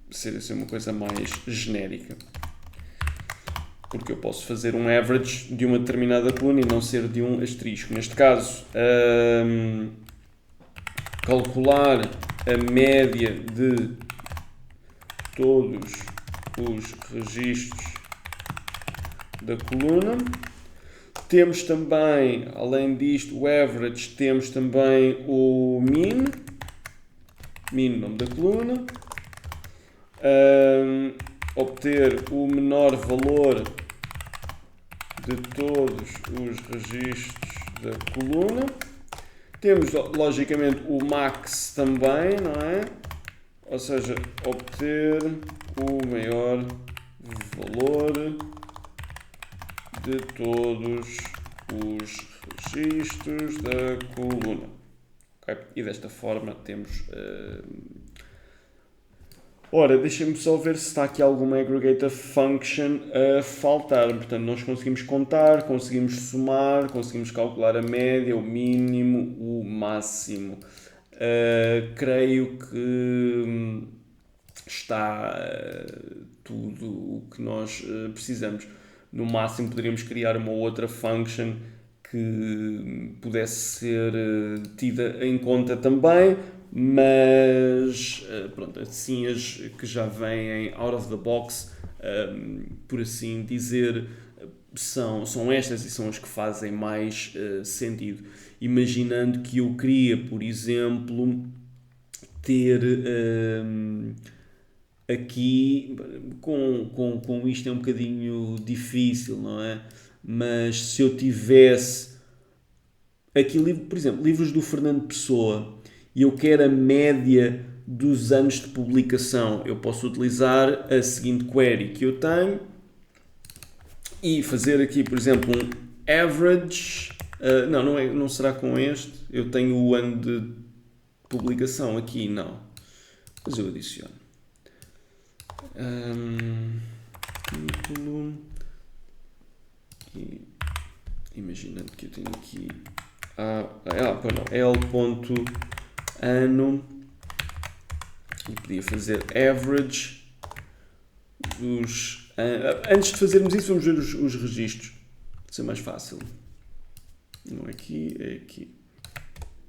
ser assim uma coisa mais genérica. Porque eu posso fazer um average de uma determinada coluna e não ser de um asterisco. Neste caso, calcular a média de todos os registros da coluna. Temos também, além disto, o average, temos também o min, nome da coluna. Obter o menor valor de todos os registros da coluna. Temos, logicamente, o max também, não é? Ou seja, obter o maior valor de todos os registros da coluna. Okay? E desta forma temos... Ora, deixem-me só ver se está aqui alguma aggregator function a faltar. Portanto, nós conseguimos contar, conseguimos somar, conseguimos calcular a média, o mínimo, o máximo. Creio que está tudo o que nós precisamos. No máximo, poderíamos criar uma outra function que pudesse ser tida em conta também, mas pronto, assim as que já vêm out of the box, por assim dizer, são estas e são as que fazem mais sentido. Imaginando que eu queria, por exemplo, ter aqui, com isto é um bocadinho difícil, não é? Mas se eu tivesse aqui, por exemplo, livros do Fernando Pessoa, e eu quero a média dos anos de publicação, eu posso utilizar a seguinte query que eu tenho e fazer aqui, por exemplo, um average. Não será com este. Eu tenho o ano de publicação aqui, não. Mas eu adiciono. Imaginando que eu tenho aqui L.ano e podia fazer average dos... antes de fazermos isso, vamos ver os registros. Vai ser mais fácil. Não é aqui, é aqui.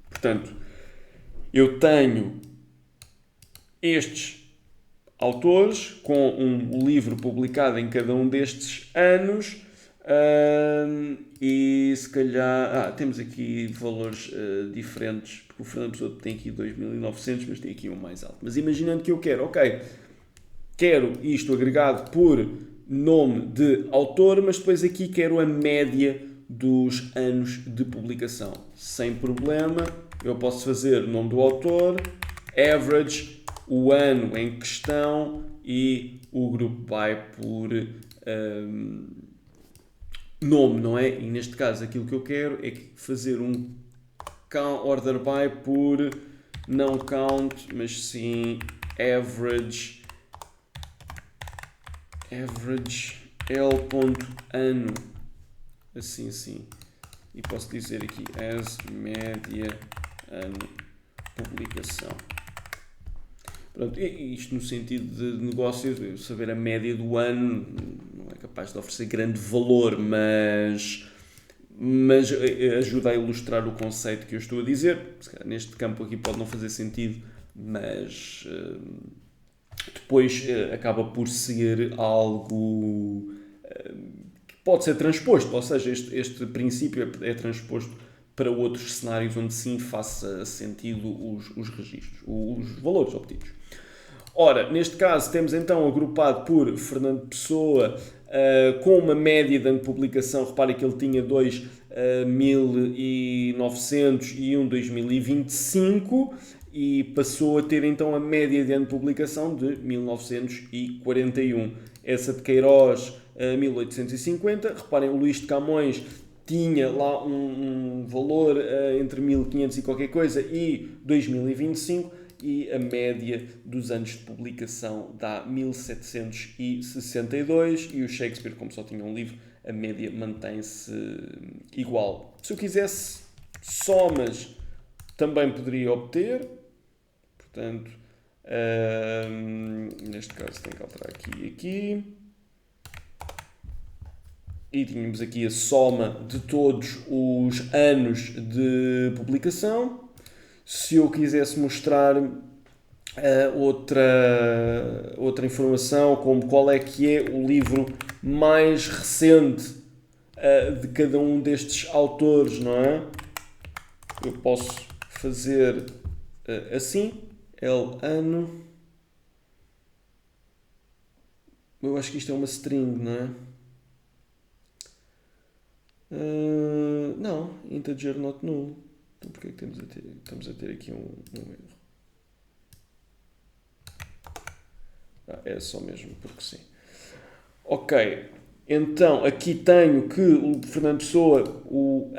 Portanto, eu tenho estes autores com um livro publicado em cada um destes anos. E se calhar temos aqui valores diferentes, porque o Fernando Pessoa tem aqui 2.900, mas tem aqui um mais alto. Mas imaginando que eu quero isto agregado por nome de autor, mas depois aqui quero a média dos anos de publicação. Sem problema, eu posso fazer o nome do autor, average, o ano em questão e o group by por nome, não é? E neste caso aquilo que eu quero é fazer um order by por não count, mas sim average L.ano, assim. E posso dizer aqui as média ano publicação. Pronto, isto no sentido de negócio, saber a média do ano não é capaz de oferecer grande valor, mas ajuda a ilustrar o conceito que eu estou a dizer. Neste campo aqui pode não fazer sentido, mas depois acaba por ser algo que pode ser transposto, ou seja, este princípio é transposto para outros cenários onde sim faça sentido os registros, os valores obtidos. Ora, neste caso temos então agrupado por Fernando Pessoa com uma média de ano de publicação. Reparem que ele tinha 2.900 e um 2025 e passou a ter então a média de ano de publicação de 1941. Essa de Queiroz, 1850. Reparem, o Luís de Camões tinha lá um valor entre 1500 e qualquer coisa e 2025. E a média dos anos de publicação dá 1762 e o Shakespeare, como só tinha um livro, a média mantém-se igual. Se eu quisesse somas, também poderia obter, portanto, neste caso tenho que alterar aqui, e tínhamos aqui a soma de todos os anos de publicação. Se eu quisesse mostrar outra informação, como qual é que é o livro mais recente de cada um destes autores, não é? Eu posso fazer assim, ano. Eu acho que isto é uma string, não é? Não, integer not null. Então porquê que estamos a ter aqui um erro? É só mesmo porque sim. Ok, então aqui tenho que o Fernando Pessoa, o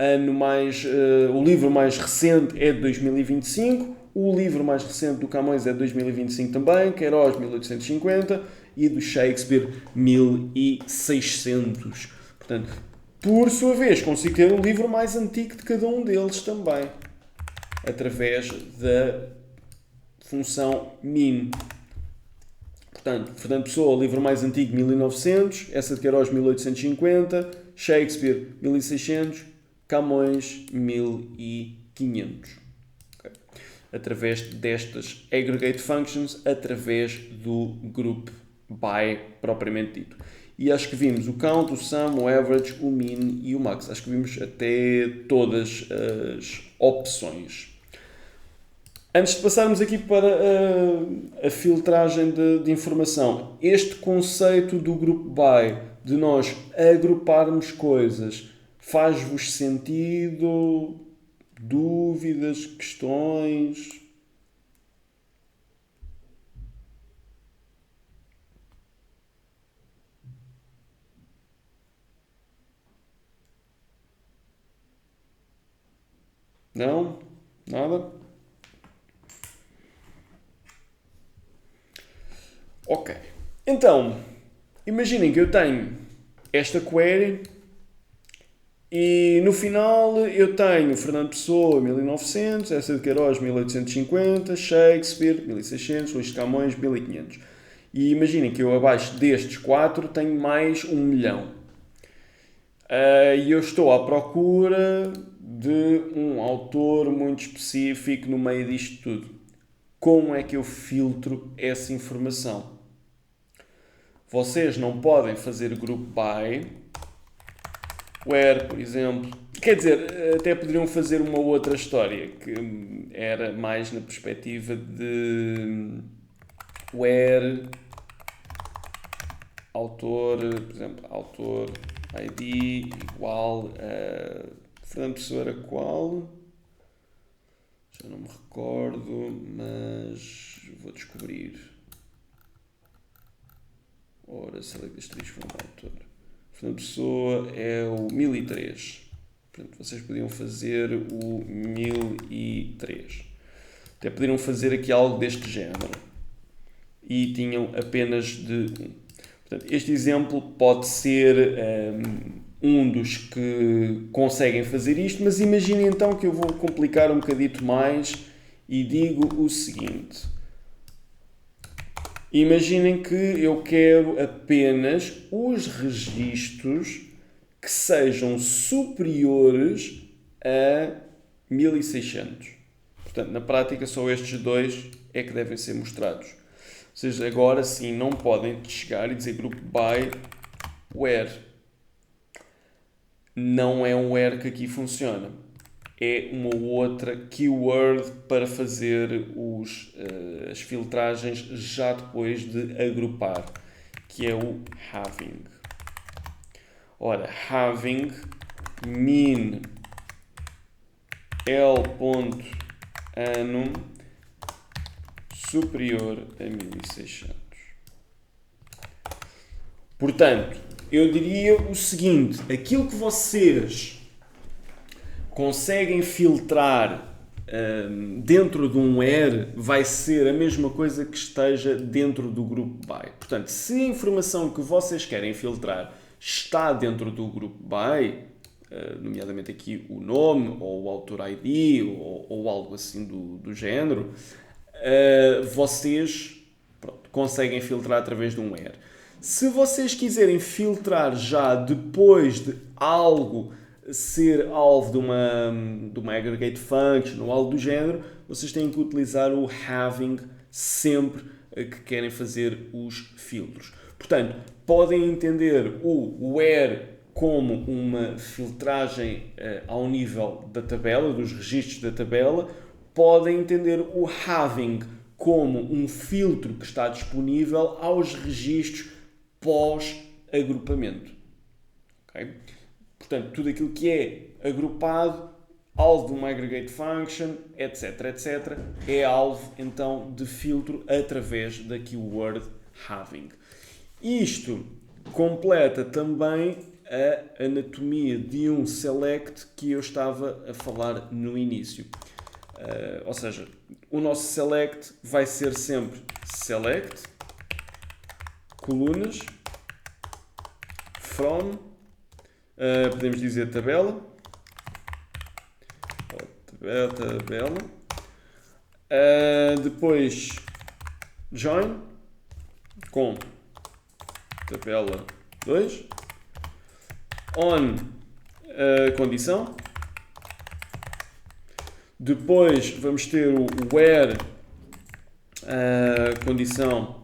livro mais recente é de 2025, o livro mais recente do Camões é de 2025 também, Queiroz 1850 e do Shakespeare 1600. Portanto, por sua vez, consigo ter o livro mais antigo de cada um deles também, através da função min. Portanto, Fernando Pessoa, livro mais antigo, 1900, essa de Queiroz, 1850, Shakespeare, 1600, Camões, 1500. Okay. Através destas aggregate functions, através do group by propriamente dito. E acho que vimos o count, o sum, o average, o min e o max. Acho que vimos até todas as opções. Antes de passarmos aqui para a filtragem de informação, este conceito do group by, de nós agruparmos coisas, faz-vos sentido? Dúvidas? Questões? Não? Nada? Ok. Então, imaginem que eu tenho esta query e no final eu tenho Fernando Pessoa 1900, essa de Queiroz 1850, Shakespeare 1600, Luís de Camões 1500. E imaginem que eu abaixo destes 4 tenho mais 1 milhão. E eu estou à procura de um autor muito específico no meio disto tudo. Como é que eu filtro essa informação? Vocês não podem fazer group by, where, por exemplo, quer dizer, até poderiam fazer uma outra história, que era mais na perspectiva de where autor, por exemplo, autor ID igual a Fernando Pessoa era qual? Já não me recordo, mas vou descobrir. Ora, select asterisco from autor. Fernando Pessoa é o 1003. Portanto, vocês podiam fazer o 1003. Até poderiam fazer aqui algo deste género. E tinham apenas de 1. Portanto, este exemplo pode ser um dos que conseguem fazer isto, mas imaginem então que eu vou complicar um bocadito mais e digo o seguinte. Imaginem que eu quero apenas os registros que sejam superiores a 1600. Portanto, na prática, só estes dois é que devem ser mostrados. Ou seja, agora sim não podem chegar e dizer group by where. Não é um where que aqui funciona. É uma outra keyword para fazer as filtragens já depois de agrupar, que é o having. Ora, having min l.annum superior a 1600. Portanto, eu diria o seguinte, aquilo que vocês conseguem filtrar dentro de um where vai ser a mesma coisa que esteja dentro do group by. Portanto, se a informação que vocês querem filtrar está dentro do group by, nomeadamente aqui o nome ou o autor ID ou algo assim do género, vocês conseguem filtrar através de um where. Se vocês quiserem filtrar já depois de algo ser alvo de uma aggregate function ou algo do género, vocês têm que utilizar o having sempre que querem fazer os filtros. Portanto, podem entender o where como uma filtragem ao nível da tabela, dos registros da tabela, podem entender o having como um filtro que está disponível aos registros pós-agrupamento. Okay? Portanto, tudo aquilo que é agrupado, alvo de uma aggregate function, etc, etc, é alvo então de filtro através da keyword having. Isto completa também a anatomia de um select que eu estava a falar no início. Ou seja, o nosso select vai ser sempre select, colunas, from, podemos dizer tabela, depois join com tabela 2, on condição, depois vamos ter o where condição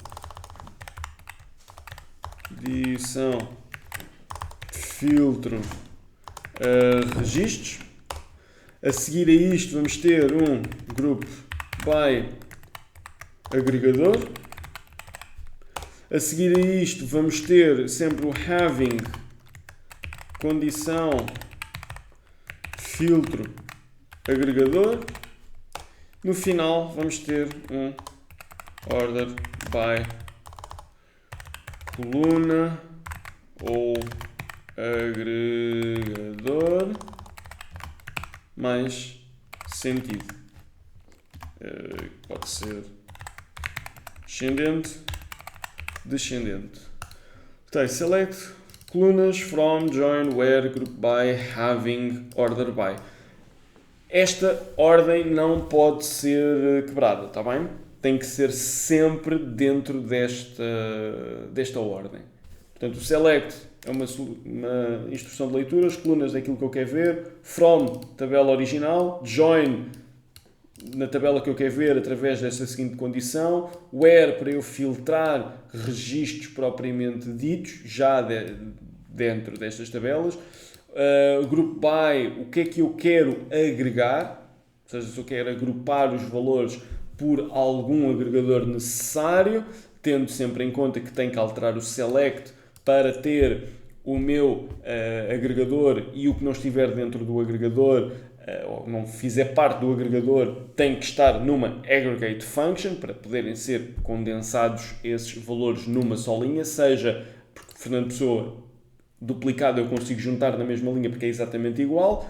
filtro registros. A seguir a isto vamos ter um group by agregador. A seguir a isto vamos ter sempre o having condição filtro agregador. No final vamos ter um order by coluna ou agregador mais sentido. Pode ser ascendente, descendente. Portanto, select colunas, from, join, where, group by, having, order by. Esta ordem não pode ser quebrada, está bem? Tem que ser sempre dentro desta ordem. Portanto, o select é uma instrução de leitura, as colunas daquilo que eu quero ver, from, tabela original, join, na tabela que eu quero ver através desta seguinte condição, where, para eu filtrar registros propriamente ditos, já dentro destas tabelas, group by, o que é que eu quero agregar, ou seja, se eu quero agrupar os valores por algum agregador necessário, tendo sempre em conta que tenho que alterar o select para ter o meu agregador, e o que não estiver dentro do agregador ou não fizer parte do agregador tem que estar numa aggregate function para poderem ser condensados esses valores numa só linha, seja porque Fernando Pessoa duplicado eu consigo juntar na mesma linha porque é exatamente igual,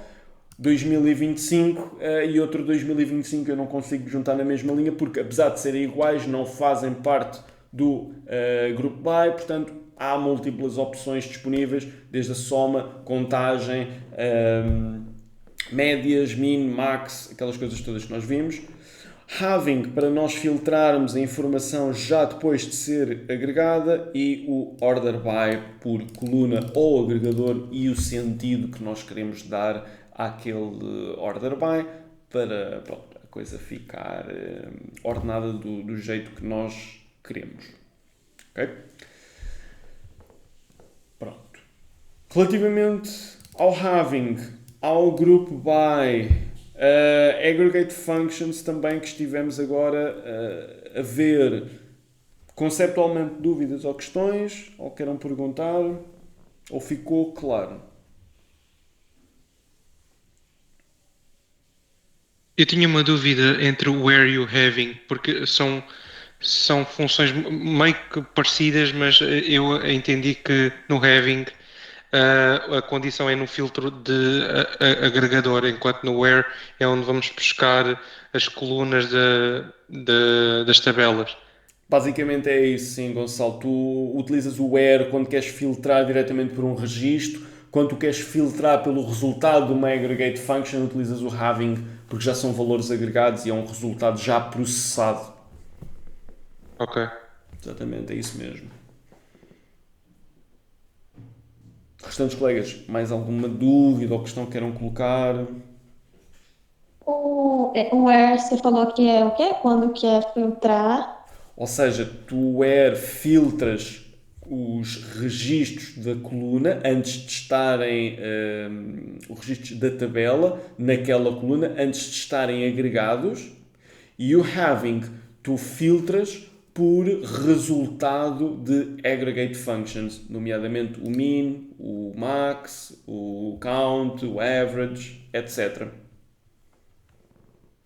2025 e outro 2025 eu não consigo juntar na mesma linha porque, apesar de serem iguais, não fazem parte do grupo by, portanto há múltiplas opções disponíveis, desde a soma, contagem, médias, min, max, aquelas coisas todas que nós vimos. Having, para nós filtrarmos a informação já depois de ser agregada, e o order by por coluna ou agregador e o sentido que nós queremos dar àquele order by para a coisa ficar ordenada do jeito que nós queremos. Ok? Pronto. Relativamente ao having, ao group by, aggregate functions também que estivemos agora a ver, conceptualmente dúvidas ou questões, ou queiram perguntar, ou ficou claro? Eu tinha uma dúvida entre o where e o having, porque são funções meio que parecidas, mas eu entendi que no having a condição é no filtro de agregador, enquanto no where é onde vamos buscar as colunas das tabelas. Basicamente é isso, sim, Gonçalo. Tu utilizas o where quando queres filtrar diretamente por um registro. Quando tu queres filtrar pelo resultado de uma aggregate function, utilizas o having, porque já são valores agregados e é um resultado já processado. Ok. Exatamente, é isso mesmo. Restantes colegas, mais alguma dúvida ou questão que queiram colocar? O where você falou que é o quê? Quando quer filtrar. Ou seja, tu where filtras os registros da coluna antes de estarem os registros da tabela naquela coluna antes de estarem agregados, e o having tu filtras por resultado de aggregate functions, nomeadamente o min, o max, o count, o average, etc.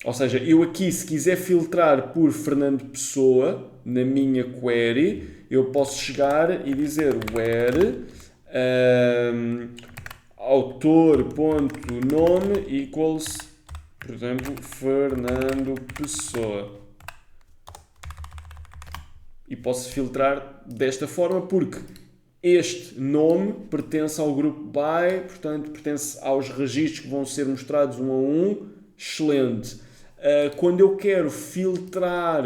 Ou seja, eu aqui, se quiser filtrar por Fernando Pessoa, na minha query, eu posso chegar e dizer where autor.nome equals, por exemplo, Fernando Pessoa. E posso filtrar desta forma porque este nome pertence ao grupo by, portanto, pertence aos registros que vão ser mostrados um a um. Excelente. Quando eu quero filtrar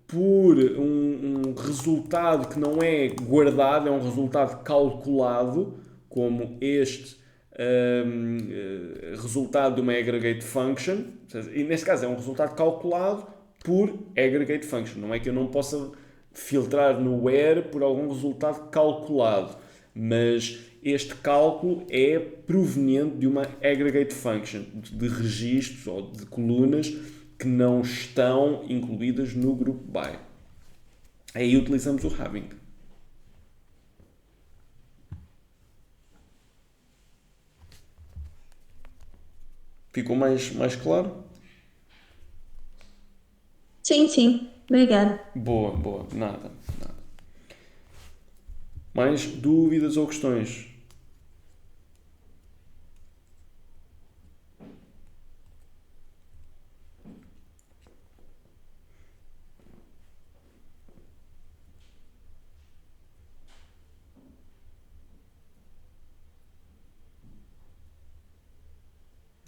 por um resultado que não é guardado, é um resultado calculado, como este resultado de uma aggregate function, e neste caso é um resultado calculado por aggregate function, não é que eu não possa filtrar no where por algum resultado calculado, mas este cálculo é proveniente de uma aggregate function, de registros ou de colunas que não estão incluídas no grupo by. Aí utilizamos o having. Ficou mais claro? Sim, sim. Obrigada. Boa. Nada. Mais dúvidas ou questões?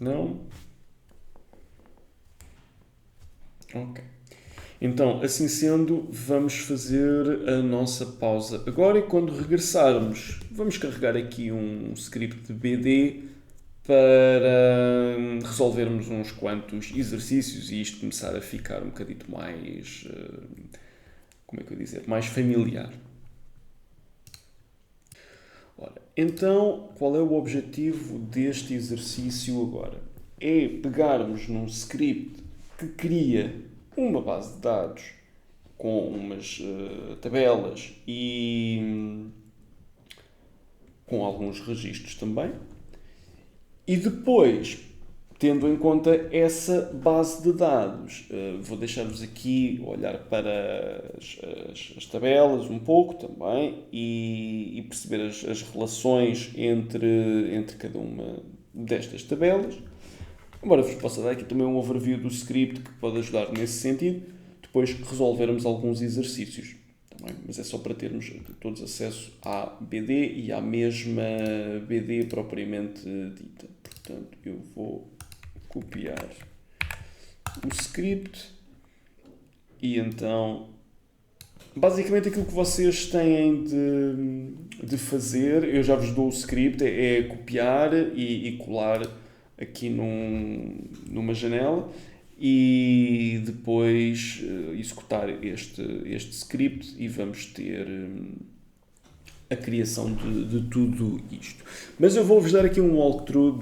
Não? Ok. Então, assim sendo, vamos fazer a nossa pausa agora, e quando regressarmos, vamos carregar aqui um script de BD para resolvermos uns quantos exercícios e isto começar a ficar um bocadito mais, como é que eu dizer, mais familiar. Ora, então, qual é o objetivo deste exercício agora? É pegarmos num script que cria uma base de dados com umas tabelas e com alguns registros também. E depois, tendo em conta essa base de dados, vou deixar-vos aqui olhar para as tabelas um pouco também e perceber as relações entre cada uma destas tabelas. Embora vos possa dar aqui também um overview do script que pode ajudar nesse sentido, depois resolvermos alguns exercícios. Também, mas é só para termos todos acesso à BD e à mesma BD propriamente dita. Portanto, eu vou copiar o script e então basicamente aquilo que vocês têm de fazer, eu já vos dou o script, é copiar e colar aqui numa janela e depois executar este script e vamos ter a criação de tudo isto. Mas eu vou-vos dar aqui um walkthrough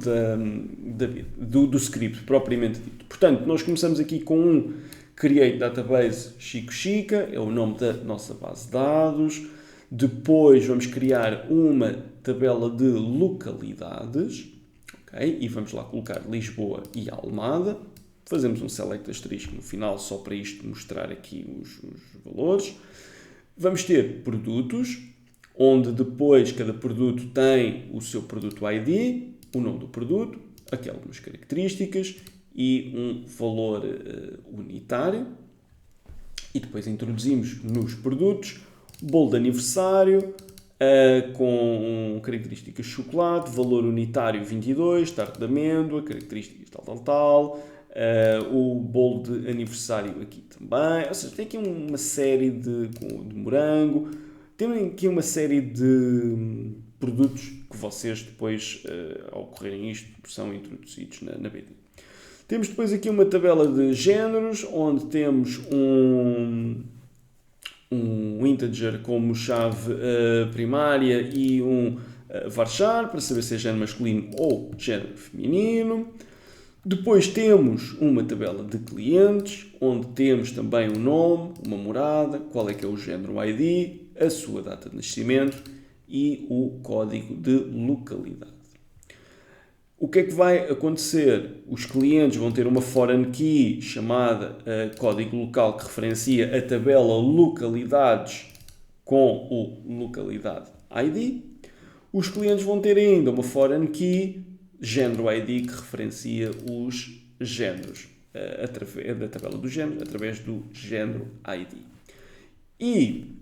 do script propriamente dito. Portanto, nós começamos aqui com um Create Database Chico Chica, é o nome da nossa base de dados. Depois vamos criar uma tabela de localidades, okay? E vamos lá colocar Lisboa e Almada. Fazemos um select asterisco no final só para isto mostrar aqui os valores. Vamos ter produtos, onde depois cada produto tem o seu produto ID, o nome do produto, aqui algumas características e um valor unitário. E depois introduzimos nos produtos bolo de aniversário com características de chocolate, valor unitário 22, tarte de amêndoa, características tal. O bolo de aniversário aqui também. Ou seja, tem aqui uma série de morango. Tem aqui uma série de produtos que vocês depois, ao correrem isto, são introduzidos na BD. Temos depois aqui uma tabela de géneros, onde temos um integer como chave primária e um varchar, para saber se é género masculino ou género feminino. Depois temos uma tabela de clientes, onde temos também um nome, uma morada, qual é que é o género ID, a sua data de nascimento e o código de localidade. O que é que vai acontecer? Os clientes vão ter uma foreign key chamada código local que referencia a tabela localidades com o localidade ID. Os clientes vão ter ainda uma foreign key género ID que referencia os géneros através da tabela do género, através do género ID. E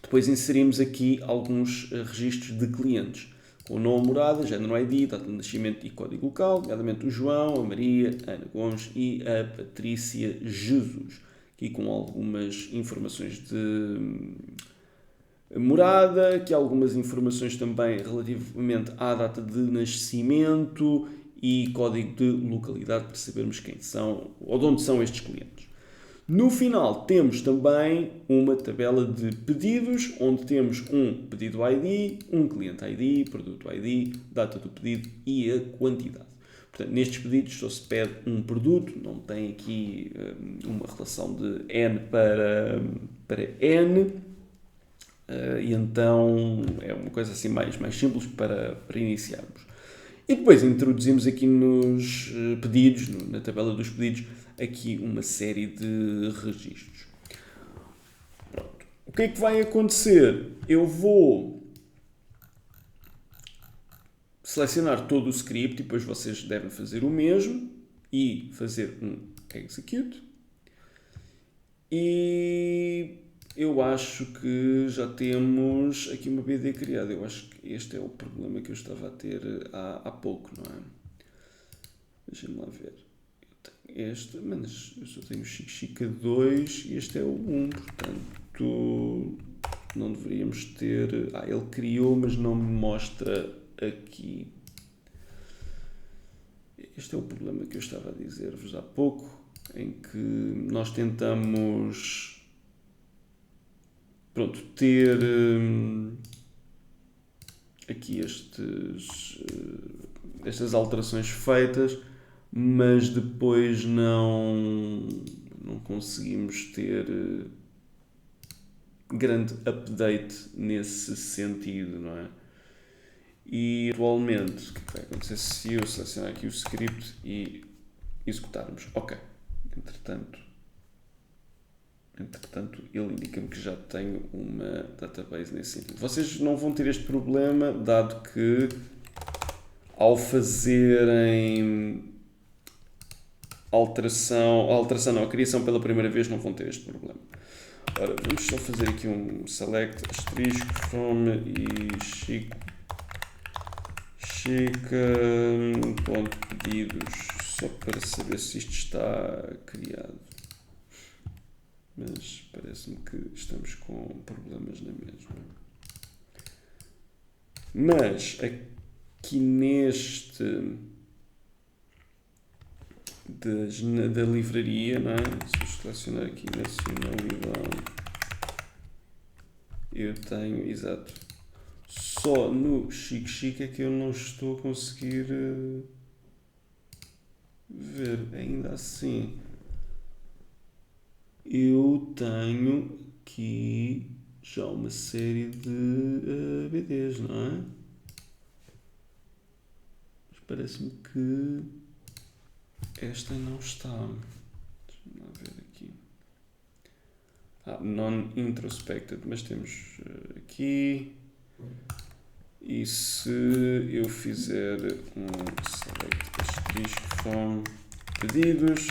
depois inserimos aqui alguns registros de clientes, com o nome, morada, género ID, data de nascimento e código local, nomeadamente o João, a Maria, a Ana Gomes e a Patrícia Jesus, aqui com algumas informações de morada, aqui algumas informações também relativamente à data de nascimento e código de localidade para sabermos quem são ou de onde são estes clientes. No final temos também uma tabela de pedidos, onde temos um pedido ID, um cliente ID, produto ID, data do pedido e a quantidade. Portanto, nestes pedidos só se pede um produto, não tem aqui uma relação de N para N, e então é uma coisa assim mais simples para iniciarmos. E depois introduzimos aqui nos pedidos, na tabela dos pedidos, aqui uma série de registros. Pronto. O que é que vai acontecer? Eu vou selecionar todo o script e depois vocês devem fazer o mesmo e fazer um execute. E eu acho que já temos aqui uma BD criada. Eu acho que este é o problema que eu estava a ter há pouco, não é? Deixem-me lá ver. Este, mas eu só tenho Chico Chica 2 e este é o 1, portanto não deveríamos ter... ele criou, mas não me mostra aqui. Este é o problema que eu estava a dizer-vos há pouco, em que nós tentamos ter aqui estas alterações feitas, mas depois não conseguimos ter grande update nesse sentido, não é? E atualmente, o que vai acontecer se eu selecionar aqui o script e executarmos? Ok. Entretanto, ele indica-me que já tenho uma database nesse sentido. Vocês não vão ter este problema, dado que ao fazerem a criação pela primeira vez, não vão ter este problema. Ora, vamos só fazer aqui um select asterisco from e chica.pedidos, só para saber se isto está criado. Mas parece-me que estamos com problemas na mesma. Mas aqui neste da livraria, não é? Se eu selecionar aqui nacionalidade, eu tenho, exato, só no Chic é que eu não estou a conseguir ver. Ainda assim, eu tenho aqui já uma série de BDs, não é? Mas parece-me que esta não está. Deixa-me lá ver aqui. Non-introspected, mas temos aqui. E se eu fizer um select asterisco from pedidos,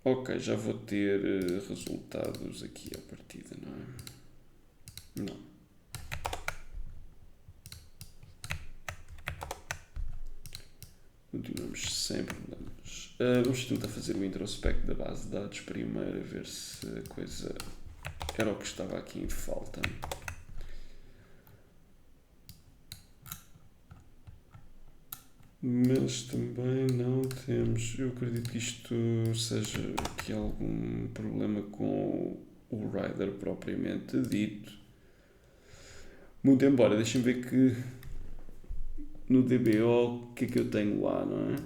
ok, já vou ter resultados aqui à partida, não é? Não. Continuamos sem problemas. Vamos tentar fazer o introspect da base de dados primeiro, a ver se a coisa era o que estava aqui em falta. Mas também não temos. Eu acredito que isto seja aqui algum problema com o Rider propriamente dito. Muito embora, deixem ver que no DBO o que é que eu tenho lá, não é?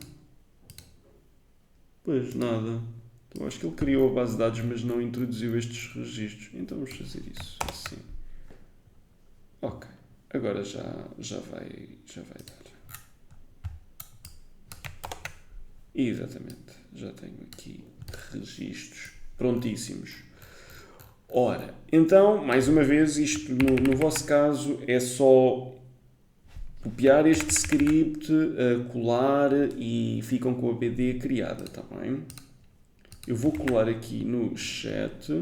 Pois nada. Então acho que ele criou a base de dados, mas não introduziu estes registros. Então vamos fazer isso assim. Ok. Agora já vai dar. Exatamente, já tenho aqui registros prontíssimos. Ora, então, mais uma vez, isto no vosso caso é só copiar este script, colar e ficam com a BD criada, tá bem? Eu vou colar aqui no chat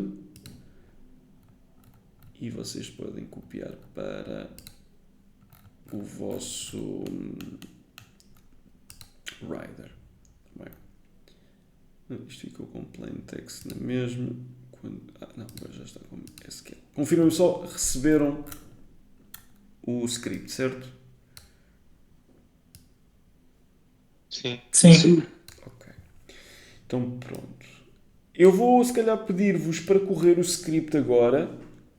e vocês podem copiar para o vosso Rider. Isto ficou com plain text na mesma. Não, agora já está com SQL. Confirmem só, receberam o script, certo? Sim. Ok. Então pronto. Eu vou se calhar pedir-vos para correr o script agora.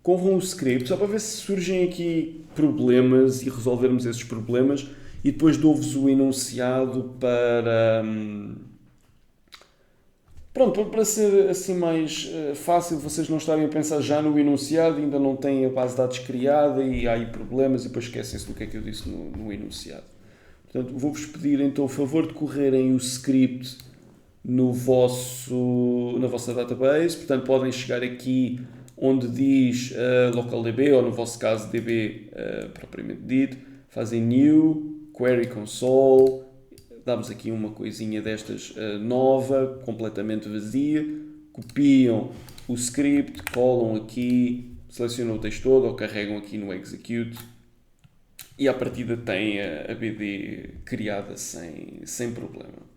Corram o script, só para ver se surgem aqui problemas e resolvermos esses problemas. E depois dou-vos o enunciado para... Pronto, para ser assim mais fácil, vocês não estarem a pensar já no enunciado, ainda não têm a base de dados criada e há aí problemas e depois esquecem-se do que é que eu disse no enunciado. Portanto, vou-vos pedir então o favor de correrem o script na vossa database. Portanto, podem chegar aqui onde diz localDB, ou no vosso caso DB propriamente dito, fazem new, query console, damos aqui uma coisinha destas nova, completamente vazia, copiam o script, colam aqui, selecionam o texto todo ou carregam aqui no execute e à partida têm a BD criada sem problema.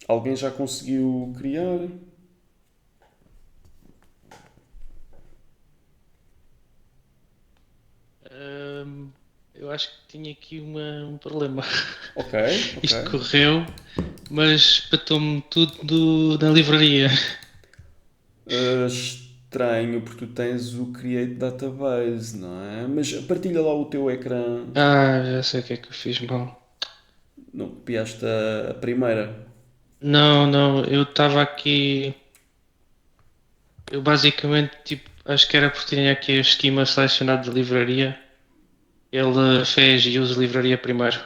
Alguém já conseguiu criar? Eu acho que tinha aqui um problema. Ok. Isto correu, mas patou-me tudo na livraria. estranho porque tu tens o Create Database, não é? Mas partilha lá o teu ecrã. Ah, já sei o que é que eu fiz mal. Não copiaste a primeira. Não, não, eu estava aqui. Eu basicamente, tipo, acho que era porque tinha aqui o esquema selecionado de livraria. Ele fez use livraria primeiro.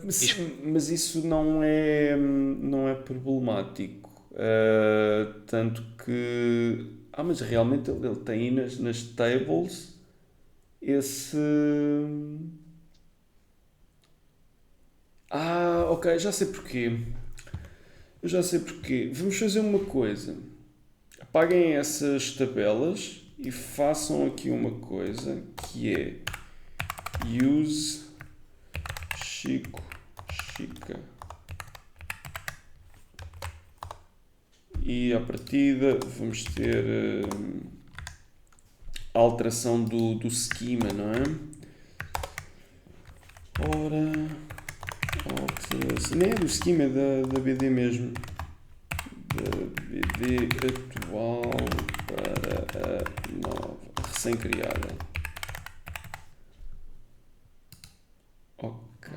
Fiz- Mas isso não é problemático. Tanto que. Mas realmente ele tem aí nas tables esse. Ok, já sei porquê. Eu já sei porquê. Vamos fazer uma coisa. Apaguem essas tabelas e façam aqui uma coisa que é use Chico Chica. E à partida vamos ter a alteração do schema, não é? Ora, alteração. Nem é do schema, é da BD mesmo. Da BD atual para a nova, recém-criada. Ok.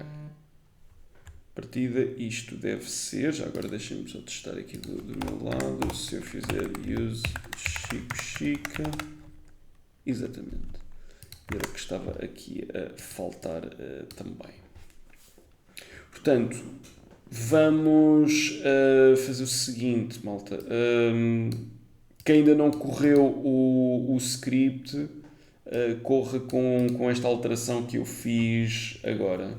Partida, isto deve ser, já agora deixem-me só testar aqui do meu lado, se eu fizer use Chico Chica, exatamente, era o que estava aqui a faltar também. Portanto, vamos fazer o seguinte, malta, quem ainda não correu o script, corra com esta alteração que eu fiz agora.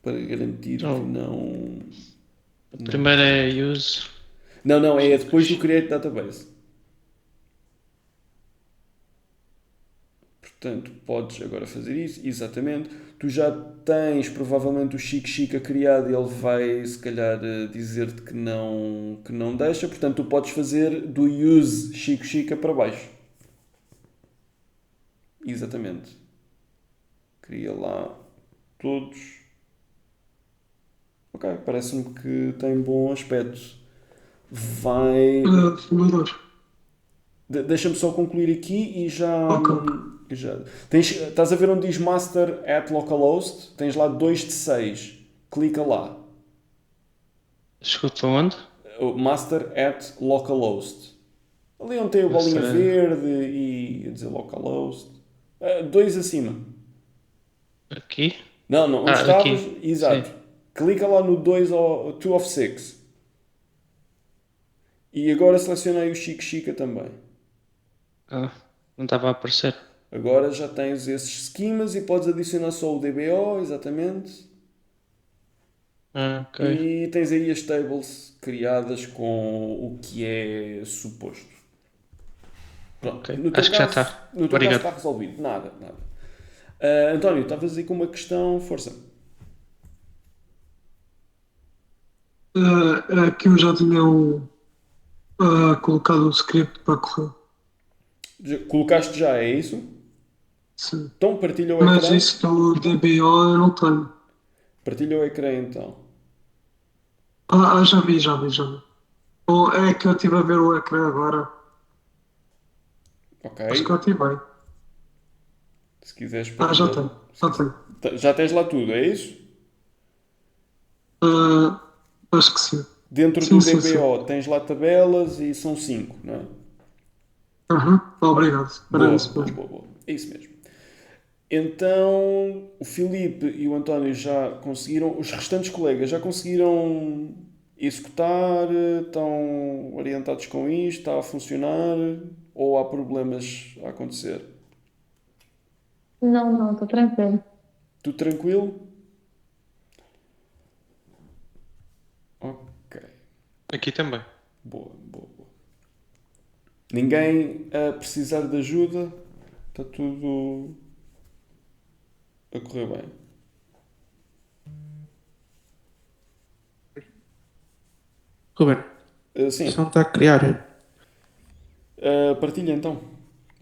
Para garantir que Oh, não. a primeira é use. Não, é depois do Create Database. Portanto, podes agora fazer isso, exatamente. Tu já tens provavelmente o Chico Chica criado e ele vai se calhar dizer-te que não deixa. Portanto, tu podes fazer do use Chico Chica para baixo. Exatamente. Cria lá todos. Ok, parece-me que tem bom aspecto. Vai. Simulador. Deixa-me só concluir aqui e já. Ok. Estás a ver onde diz Master at Localhost? Tens lá 2 de 6. Clica lá. Desculpa, onde? O Master at Localhost. Ali onde tem a bolinha Master- verde e a dizer Localhost. 2 acima. Aqui? Não, onde Ah, estavas? aqui. Exato. Sim. Clica lá no 2 of 6. E agora selecionei o Chico Chica também. Ah, não estava a aparecer. Agora já tens esses schemas e podes adicionar só o DBO, exatamente. Ah, ok. E tens aí as tables criadas com o que é suposto. Pronto. Ok. Acho que já está. No teu caso Obrigado. está resolvido. Nada. António, estavas aí com uma questão, força. Aqui eu já tinha colocado o script para correr. Colocaste já, é isso? Sim. Então partilha o Mas ecrã. isso do DBO eu não tenho. Partilha o ecrã então. Já vi, já vi, já vi. Ou é que eu estive a ver o ecrã agora. Ok. Acho que eu ativei. Se quiseres Já partilhar. tenho. Já tenho. Já tens lá tudo, é isso? Acho que sim. Dentro do Sim, sim, sim. DBO tens lá tabelas e são 5, não é? Obrigado. Era Boa, isso boa, mesmo. boa, boa. É isso mesmo. Então, o Filipe e o António já conseguiram, os restantes colegas já conseguiram executar, estão orientados com isto, está a funcionar ou há problemas a acontecer? Não, tô tranquilo. Tudo tranquilo? Ok, Aqui também. boa, boa, boa. Ninguém a precisar de ajuda? Está tudo a correr bem? Ruben, Sim, isto não está a criar. partilha então.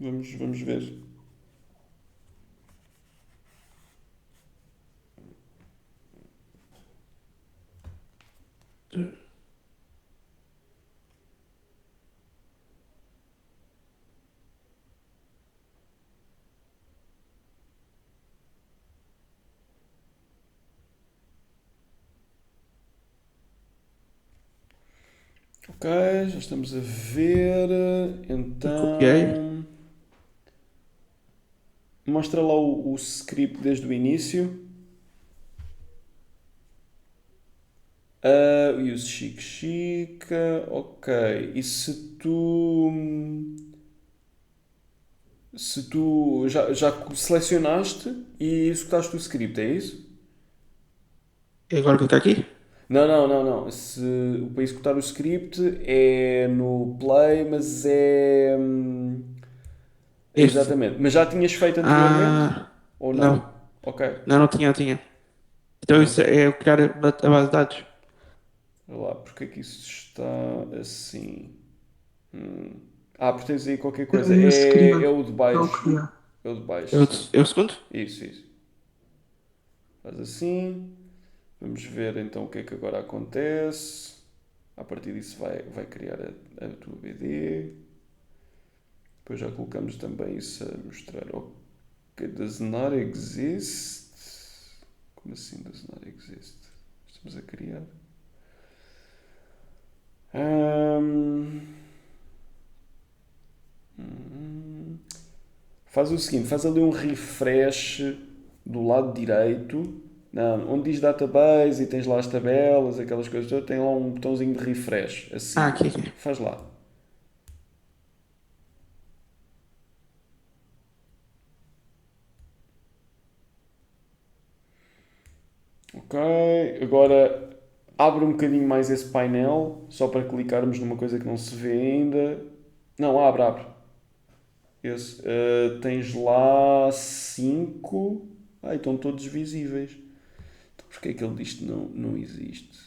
Vamos ver. Ok, já estamos a ver. Copiei. Então. Mostra lá o script desde o início. Use Chic Chica. Ok. E se tu. Se tu já selecionaste e executaste o script, é isso? E agora clicar aqui? Não, não, não, não. Se, para executar o script é no play, mas é. Este. Exatamente. Mas já tinhas feito anteriormente? Ah, Ou não? não. Ok. Não tinha, não tinha. Então Então, isso é eu criar a base de dados. olha lá, porque é que isso está assim? Hum. Porque tens aí qualquer coisa. É esse É criar. o de É o baixo. criar. É o de baixo, É o, sim. é o segundo? Isso, isso. Faz assim. Vamos ver então o que é que agora acontece. A partir disso vai criar a tua BD. Depois já colocamos também isso a mostrar. Ok, does not exist. Como assim does not exist? Estamos a criar. Ahm, Faz o seguinte, faz ali um refresh do lado direito. Não, onde diz database e tens lá as tabelas, aquelas coisas todas, tem lá um botãozinho de refresh, assim. Aqui. Faz lá. Ok, agora abre um bocadinho mais esse painel, só para clicarmos numa coisa que não se vê ainda. Não, abre. Esse, tens lá 5. Estão todos visíveis. Então porquê é que ele diz que não existe?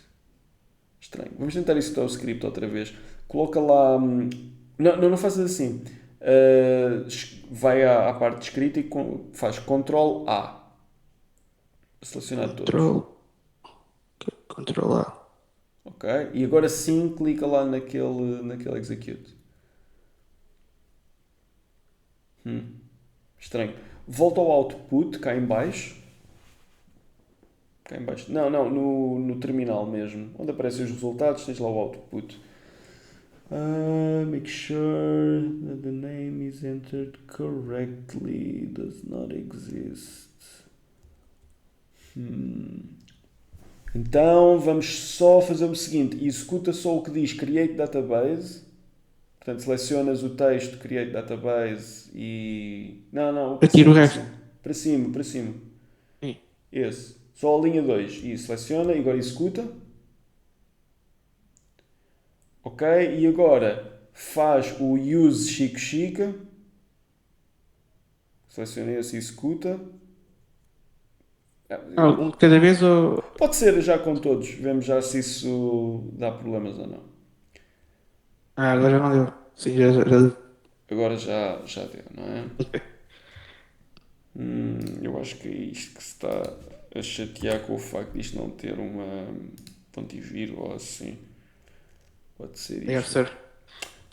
Estranho. Vamos tentar executar o script outra vez. Coloca lá. Não faças assim. Vai à parte de escrita e faz Ctrl A. Selecionar todos. Control A. Ok? E agora sim clica lá naquele execute. Estranho. Volta ao output, cá em baixo. Cá em baixo. Não, no terminal mesmo. Onde aparecem os resultados, tens lá o output. Make sure that the name is entered correctly. Does not exist. Então vamos só fazer o seguinte: executa só o que diz Create Database. Portanto, selecionas o texto Create Database e. Não, o para Retiro cima, o para resto. cima. Para cima, para cima. Sim. Esse. Só a linha 2. E seleciona e agora executa. Ok? E agora faz o Use Chico Chica. Seleciona esse e executa. Um de cada vez ou. Pode ser já com todos. Vemos já se isso dá problemas ou não. Agora já não deu. Sim, já. Agora já deu, não é? Eu acho que é isto que se está a chatear com o facto de isto não ter uma ponto e vírgula ou assim. Pode ser Deve isto. ser.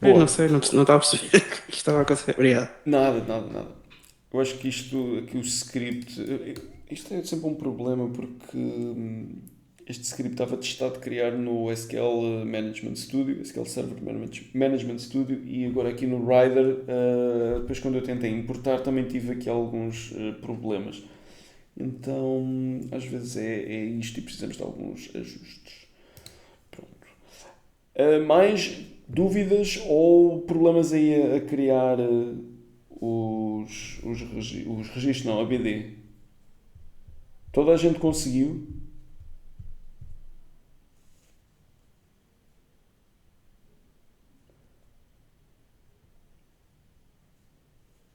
Eu não Pô, sei, não estava a perceber o que estava a acontecer. Obrigado. nada. Eu acho que isto, aqui o script, isto é sempre um problema porque este script estava testado de criar no SQL Management Studio, SQL Server Management Studio, e agora aqui no Rider, depois quando eu tentei importar também tive aqui alguns problemas. Então, às vezes é isto e precisamos de alguns ajustes. Pronto. Mais dúvidas ou problemas aí a criar os registros, não, a BD? Toda a gente conseguiu?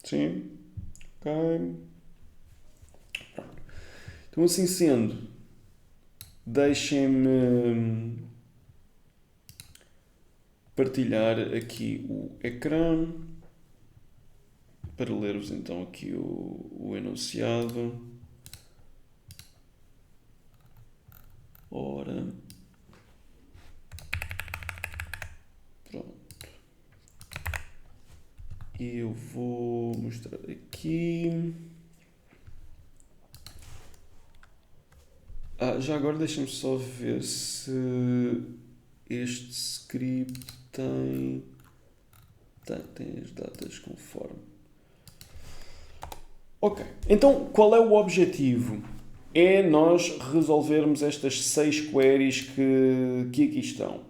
Sim? Ok. Então, assim sendo, deixem-me partilhar aqui o ecrã para ler-vos então aqui o enunciado. Ora. E eu vou mostrar aqui. Já agora deixa-me só ver se este script tem as datas conforme. Ok, então qual é o objetivo? É nós resolvermos estas 6 queries que aqui estão.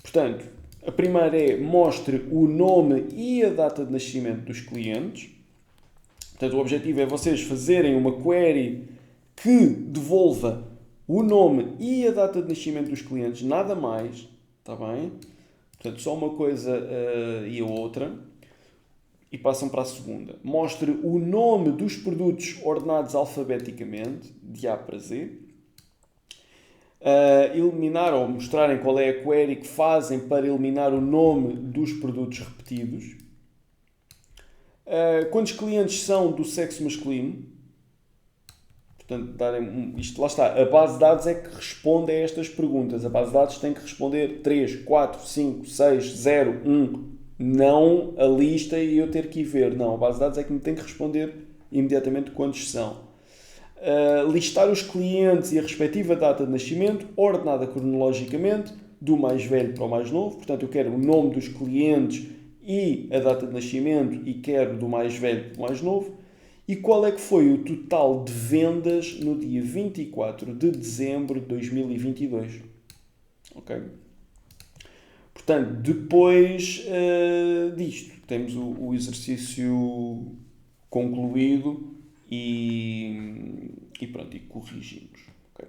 Portanto, a primeira é mostre o nome e a data de nascimento dos clientes. Portanto, o objetivo é vocês fazerem uma query que devolva o nome e a data de nascimento dos clientes, nada mais, está bem? Portanto, só uma coisa e a outra. E passam para a segunda. Mostre o nome dos produtos ordenados alfabeticamente, de A para Z. Eliminar ou mostrarem qual é a query que fazem para eliminar o nome dos produtos repetidos. Quantos clientes são do sexo masculino? Portanto, isto lá está. A base de dados é que responde a estas perguntas. A base de dados tem que responder 3, 4, 5, 6, 0, 1. Não a lista e eu ter que ir ver. Não, a base de dados é que me tem que responder imediatamente quantos são. Listar os clientes e a respectiva data de nascimento, ordenada cronologicamente, do mais velho para o mais novo. Portanto, eu quero o nome dos clientes e a data de nascimento e quero do mais velho para o mais novo. E qual é que foi o total de vendas no dia 24 de dezembro de 2022? Ok? Portanto, depois disto, temos o exercício concluído e pronto, e corrigimos. Okay?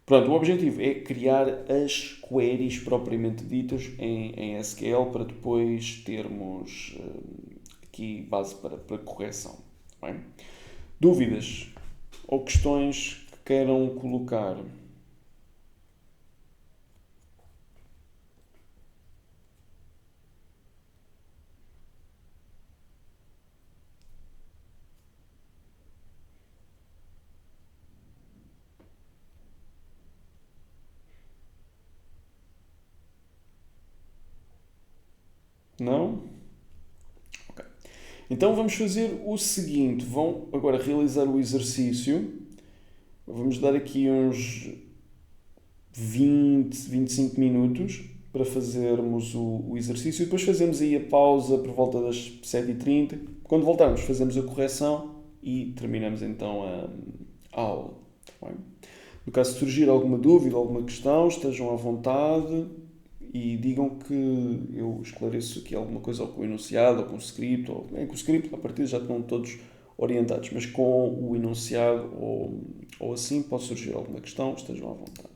Pronto, o objetivo é criar as queries propriamente ditas em SQL para depois termos aqui base para correção. Bem? Dúvidas ou questões que queiram colocar? Não? Ok. Então vamos fazer o seguinte. Vão agora realizar o exercício. Vamos dar aqui uns 20, 25 minutos para fazermos o exercício. Depois fazemos aí a pausa por volta das 7h30. Quando voltarmos fazemos a correção e terminamos então a aula. Bem? No caso de surgir alguma dúvida, alguma questão, estejam à vontade e digam que eu esclareço aqui alguma coisa ou com o enunciado, ou com o script, ou bem, com o script, a partir já estão todos orientados, mas com o enunciado ou assim pode surgir alguma questão, estejam à vontade.